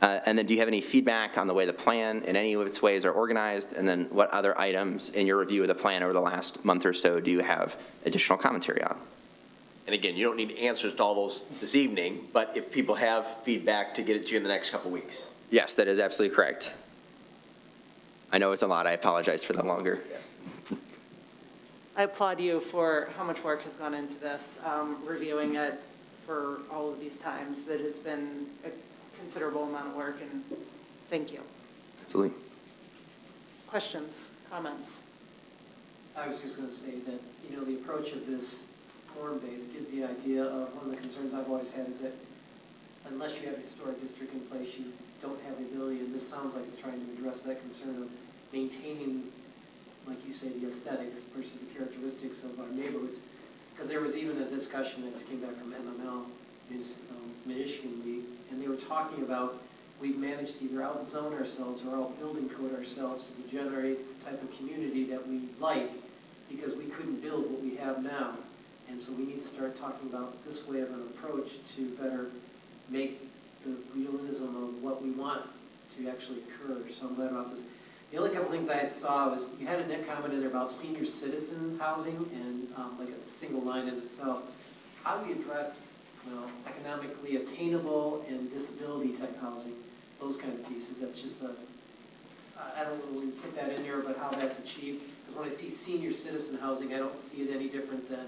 And then do you have any feedback on the way the plan in any of its ways are organized? And then what other items in your review of the plan over the last month or so do you have additional commentary on? And again, you don't need answers to all those this evening, but if people have feedback, to get it to you in the next couple weeks. Yes, that is absolutely correct. I know it's a lot. I apologize for the longer. I applaud you for how much work has gone into this, reviewing it for all of these times. That has been a considerable amount of work, and thank you. Absolutely. Questions, comments? I was just going to say that, the approach of this form-based gives the idea of one of the concerns I've always had is that unless you have a historic district in place, you don't have the ability, and this sounds like it's trying to address that concern of maintaining, like you say, the aesthetics versus the characteristics of our neighborhoods. Because there was even a discussion that just came back from MML, Michigan League, and they were talking about we've managed to either out-zone ourselves or out-building code ourselves to generate the type of community that we like because we couldn't build what we have now. And so we need to start talking about this way of an approach to better make the realism of what we want to actually occur. So I'm glad about this. The only couple things I saw was you had a net comment in there about senior citizens housing and like a single line in itself. How do we address economically attainable and disability type housing, those kind of pieces? That's just I don't know when you put that in there, but how that's achieved. Because when I see senior citizen housing, I don't see it any different than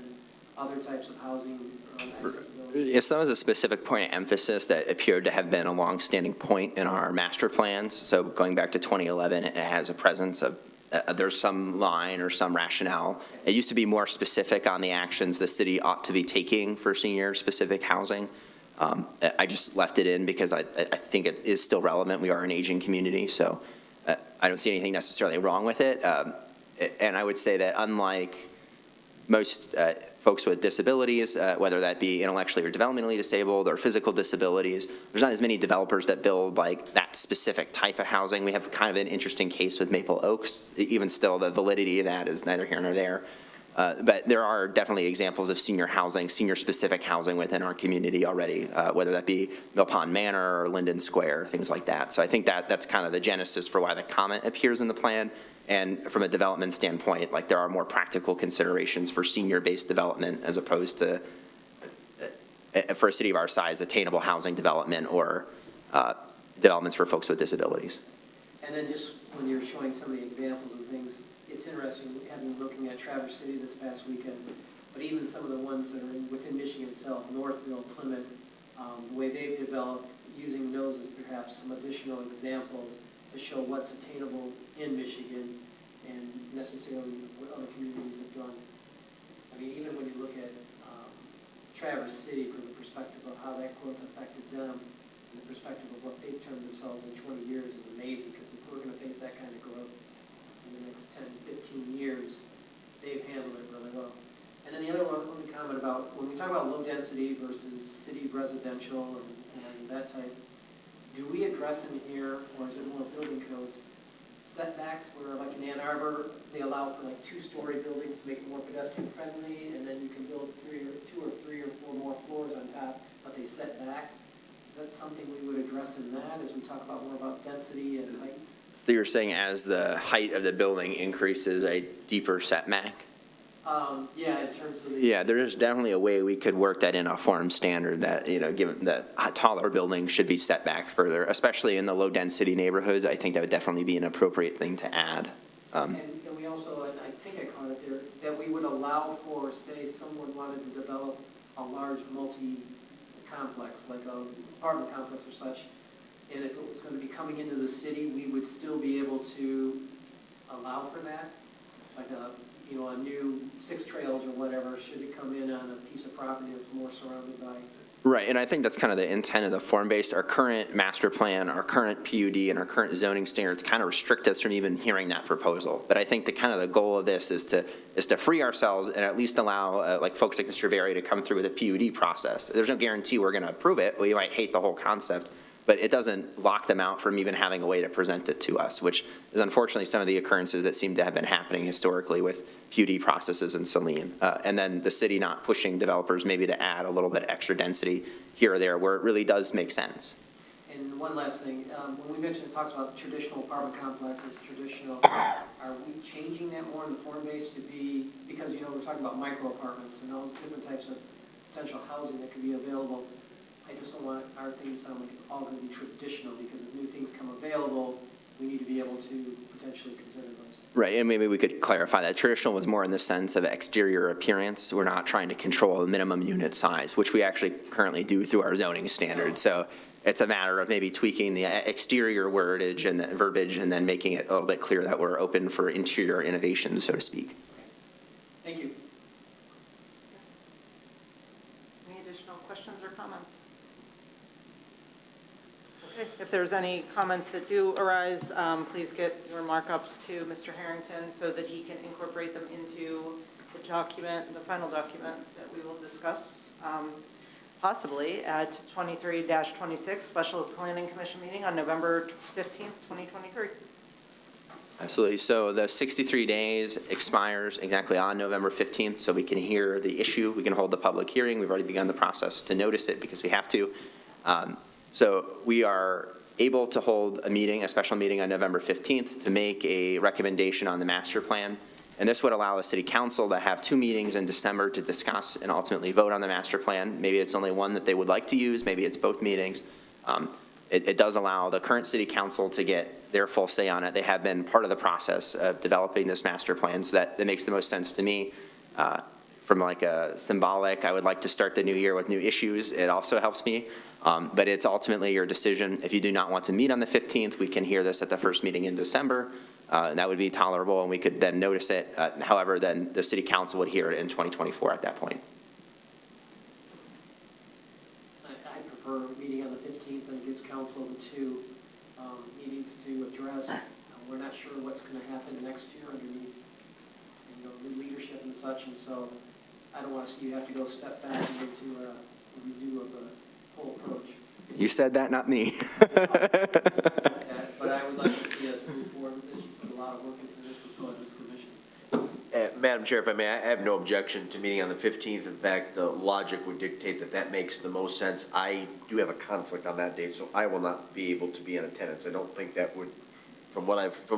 other types of housing accessibility. If that was a specific point of emphasis that appeared to have been a long-standing point in our master plans, so going back to 2011, it has a presence of there's some line or some rationale. It used to be more specific on the actions the city ought to be taking for senior-specific housing. I just left it in because I think it is still relevant. We are an aging community, so I don't see anything necessarily wrong with it. And I would say that unlike most folks with disabilities, whether that be intellectually or developmentally disabled or physical disabilities, there's not as many developers that build like that specific type of housing. We have kind of an interesting case with Maple Oaks. Even still, the validity of that is neither here nor there. But there are definitely examples of senior housing, senior-specific housing within our community already, whether that be Mill Pond Manor or Linden Square, things like that. So I think that's kind of the genesis for why the comment appears in the plan. And from a development standpoint, like there are more practical considerations for senior-based development as opposed to, for a city of our size, attainable housing development or developments for folks with disabilities. And then just when you're showing some of the examples of things, it's interesting having looking at Traverse City this past weekend, but even some of the ones that are within Michigan itself, Northville, Plymouth, the way they've developed, using those as perhaps some additional examples to show what's attainable in Michigan and necessarily what other communities have done. I mean, even when you look at Traverse City from the perspective of how that growth affected them and the perspective of what they've turned themselves in 20 years is amazing because if we're going to face that kind of growth, in the next 10, 15 years, they've handled it really well. And then the other one, let me comment about, when we talk about low density versus city residential and that type, do we address in here, or is it more building codes, setbacks where like in Ann Arbor, they allow for like 2-story buildings to make it more pedestrian friendly, and then you can build 2 or 3 or 4 more floors on top, but they set back? Is that something we would address in that as we talk about more about density and height? So you're saying as the height of the building increases, a deeper setback? Yeah, in terms of the. Yeah, there is definitely a way we could work that in a form standard that, given that taller buildings should be set back further, especially in the low-density neighborhoods. I think that would definitely be an appropriate thing to add. And we also, and I think I caught it there, that we would allow for, say, someone wanted to develop a large multi-complex, like a apartment complex or such, and if it was going to be coming into the city, we would still be able to allow for that, like a new 6 Trails or whatever, should it come in on a piece of property that's more surrounded by. Right, and I think that's kind of the intent of the form-based. Our current master plan, our current PUD, and our current zoning standards kind of restrict us from even hearing that proposal. But I think the goal of this is to free ourselves and at least allow like folks like Mr. Berry to come through with a PUD process. There's no guarantee we're going to approve it. We might hate the whole concept, but it doesn't lock them out from even having a way to present it to us, which is unfortunately some of the occurrences that seem to have been happening historically with PUD processes in Saline. And then the city not pushing developers maybe to add a little bit extra density here or there where it really does make sense. And one last thing, when we mentioned, it talks about traditional apartment complexes, are we changing that more in the form base to be, because, we're talking about micro apartments and all those different types of potential housing that could be available. I just don't want our thing to sound like it's all going to be traditional, because if new things come available, we need to be able to potentially consider those. Right, and maybe we could clarify that. Traditional was more in the sense of exterior appearance. We're not trying to control a minimum unit size, which we actually currently do through our zoning standards. So it's a matter of maybe tweaking the exterior wordage and the verbiage and then making it a little bit clear that we're open for interior innovation, so to speak. Thank you. Any additional questions or comments? Okay, if there's any comments that do arise, please get your markups to Mr. Harrington so that he can incorporate them into the document, the final document that we will discuss, possibly at 23-26, Special Planning Commission meeting on November 15th, 2023. Absolutely. So the 63 days expires exactly on November 15th, so we can hear the issue. We can hold the public hearing. We've already begun the process to notice it because we have to. So we are able to hold a special meeting on November 15th to make a recommendation on the master plan. And this would allow the city council to have 2 meetings in December to discuss and ultimately vote on the master plan. Maybe it's only one that they would like to use. Maybe it's both meetings. It does allow the current city council to get their full say on it. They have been part of the process of developing this master plan, so that makes the most sense to me. From like a symbolic, I would like to start the new year with new issues. It also helps me. But it's ultimately your decision. If you do not want to meet on the 15th, we can hear this at the first meeting in December. And that would be tolerable, and we could then notice it. However, then the city council would hear it in 2024 at that point. I prefer meeting on the 15th, and it gives council the 2 meetings to address. We're not sure what's going to happen next year underneath, new leadership and such, and so I don't want to see you have to go step back and into a review of the whole approach. You said that, not me. But I would like to see us move forward with this. You put a lot of work into this, and so has this commission. Madam Chair, if I may, I have no objection to meeting on the 15th. In fact, the logic would dictate that that makes the most sense. I do have a conflict on that date, so I will not be able to be in attendance. I don't think that would, from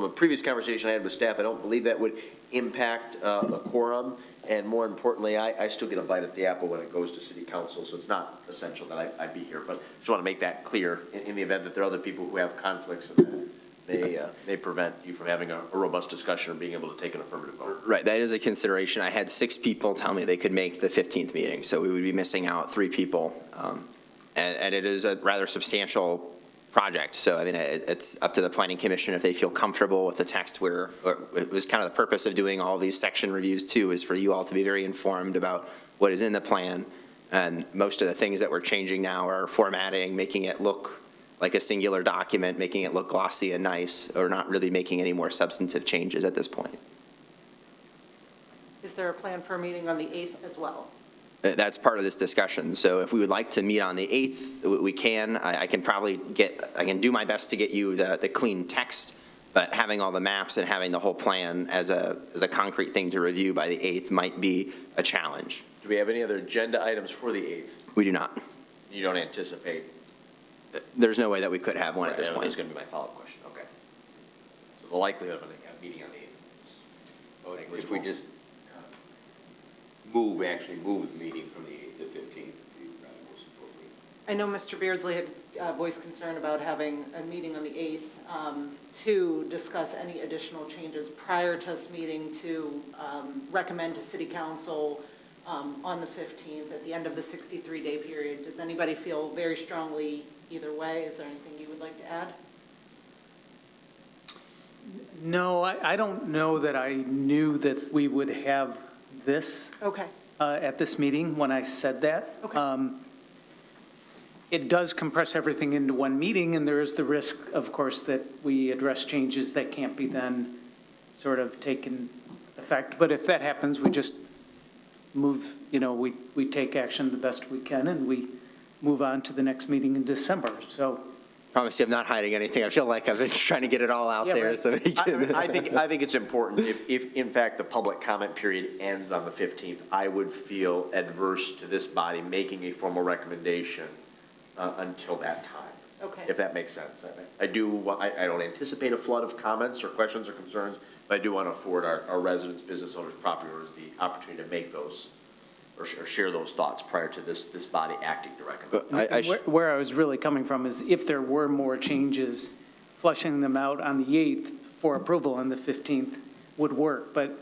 a previous conversation I had with staff, I don't believe that would impact a quorum. And more importantly, I still get a bite at the apple when it goes to city council, so it's not essential that I be here. But I just want to make that clear in the event that there are other people who have conflicts and that may prevent you from having a robust discussion or being able to take an affirmative vote. Right, that is a consideration. I had 6 people tell me they could make the 15th meeting, so we would be missing out 3 people. And it is a rather substantial project. So, I mean, it's up to the Planning Commission if they feel comfortable with the text where it was kind of the purpose of doing all these section reviews too, is for you all to be very informed about what is in the plan. And most of the things that we're changing now are formatting, making it look like a singular document, making it look glossy and nice, or not really making any more substantive changes at this point. Is there a plan for a meeting on the 8th as well? That's part of this discussion. So if we would like to meet on the 8th, we can. I can probably I can do my best to get you the clean text, but having all the maps and having the whole plan as a concrete thing to review by the 8th might be a challenge. Do we have any other agenda items for the 8th? We do not. You don't anticipate? There's no way that we could have one at this Right, point. That's going to be my follow-up question, okay. So the likelihood of a meeting on the 8th is voting. If we just actually move the meeting from the 8th to 15th, would be probably most appropriate. I know Mr. Beardsley had voiced concern about having a meeting on the 8th to discuss any additional changes prior to us meeting to recommend to City Council on the 15th at the end of the 63-day period. Does anybody feel very strongly either way? Is there anything you would like to add? No, I don't know that I knew that we would have this Okay. at this meeting when I said that. Okay. It does compress everything into one meeting, and there is the risk, of course, that we address changes that can't be then sort of taken effect. But if that happens, we just move, we take action the best we can, and we move on to the next meeting in December. So Promise you I'm not hiding anything. I feel like I've been trying to get it all out Yeah, there. right. So we can. I think it's important, if in fact the public comment period ends on the 15th, I would feel adverse to this body making a formal recommendation until that time. Okay. If that makes sense. I don't anticipate a flood of comments or questions or concerns, but I do want to afford our residents, business owners, property owners the opportunity to make those or share those thoughts prior to this body acting to recommend. where I was really coming from is if there were more changes, flushing them out on the 8th for approval on the 15th would work, but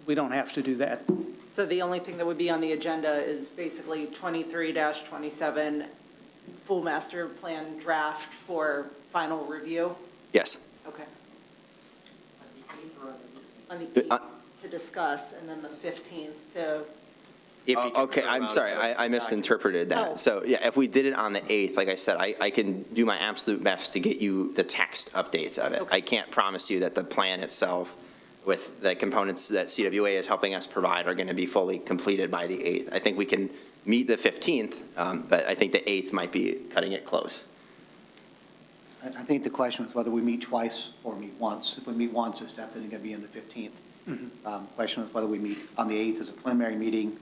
we don't have to do that. So the only thing that would be on the agenda is basically 23-27 full master plan draft for final review? Yes. Okay. On the 8th to discuss, and then the 15th to, Okay, I'm sorry, I misinterpreted Oh. that. So, yeah, if we did it on the 8th, like I said, I can do my absolute best to get you the text updates of it. Okay. I can't promise you that the plan itself, with the components that CWA is helping us provide, are going to be fully completed by the 8th. I think we can meet the 15th, but I think the 8th might be cutting it close. I think the question was whether we meet twice or meet once. If we meet once, it's definitely going to be on the 15th. Question was whether we meet on the 8th as a preliminary meeting.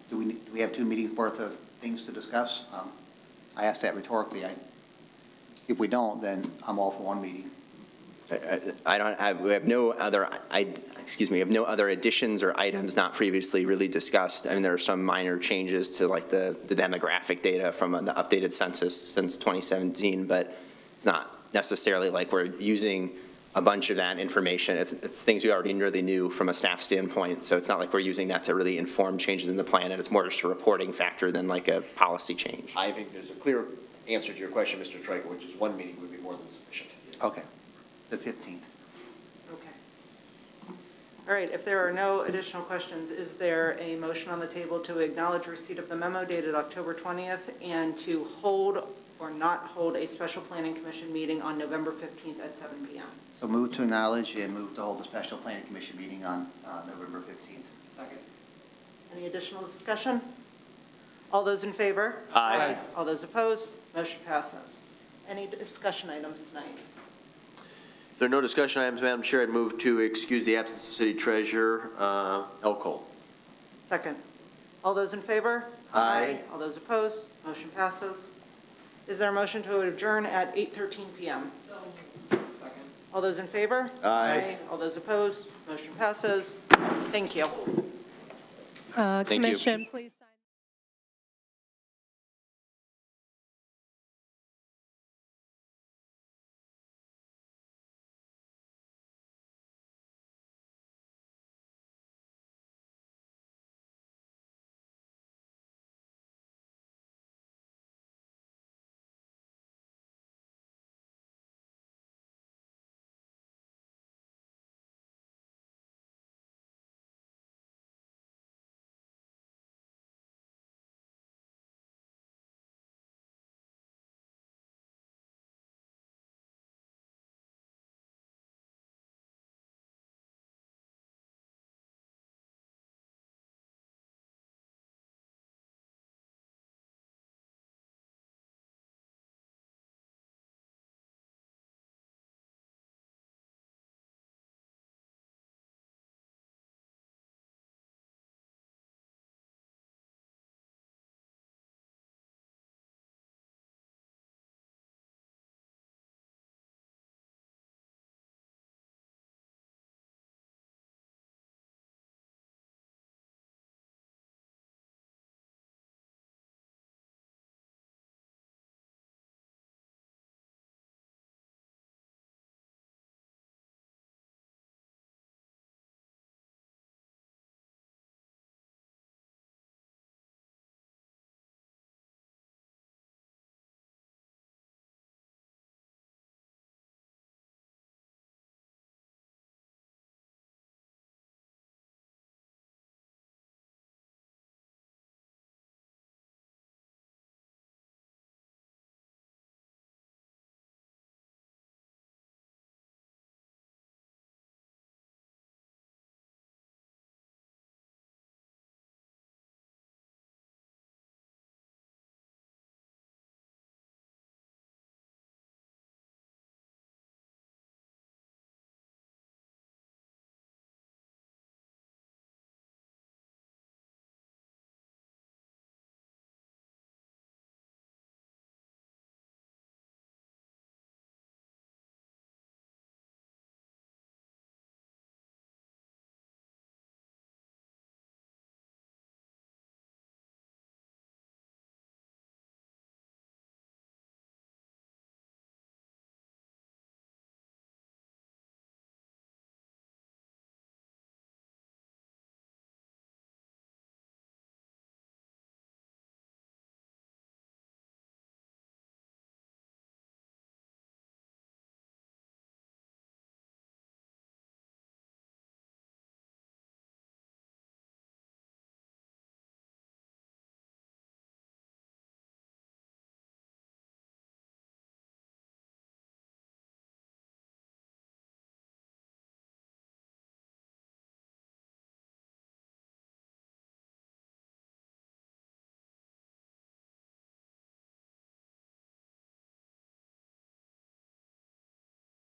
Do we have 2 meetings worth of things to discuss? I asked that rhetorically. If we don't, then I'm all for 1 meeting. We have no other, we have no other additions or items not previously really discussed. I mean, there are some minor changes to like the demographic data from the updated census since 2017, but it's not necessarily like we're using a bunch of that information. It's things we already really knew from a staff standpoint, so it's not like we're using that to really inform changes in the plan, and it's more just a reporting factor than like a policy change. I think there's a clear answer to your question, Mr. Trico, which is 1 meeting would be more than sufficient. Okay, the 15th. okay. All right, if there are no additional questions, is there a motion on the table to acknowledge receipt of the memo dated October 20th and to hold or not hold a special planning commission meeting on November 15th at 7 p.m.? So move to acknowledge and move to hold a special planning commission meeting on November 15th. Second. Any additional discussion? All those in favor? Aye. All those opposed? Motion passes. Any discussion items tonight? If there are no discussion items, Madam Chair, I'd move to excuse the absence of City Treasurer Elko. Second. All those in favor? Aye. All those opposed? Motion passes. Is there a motion to adjourn at 8:13 p.m.? Second. All those in favor? Aye. All those opposed? Motion passes. Thank you. Thank you. Commission, please.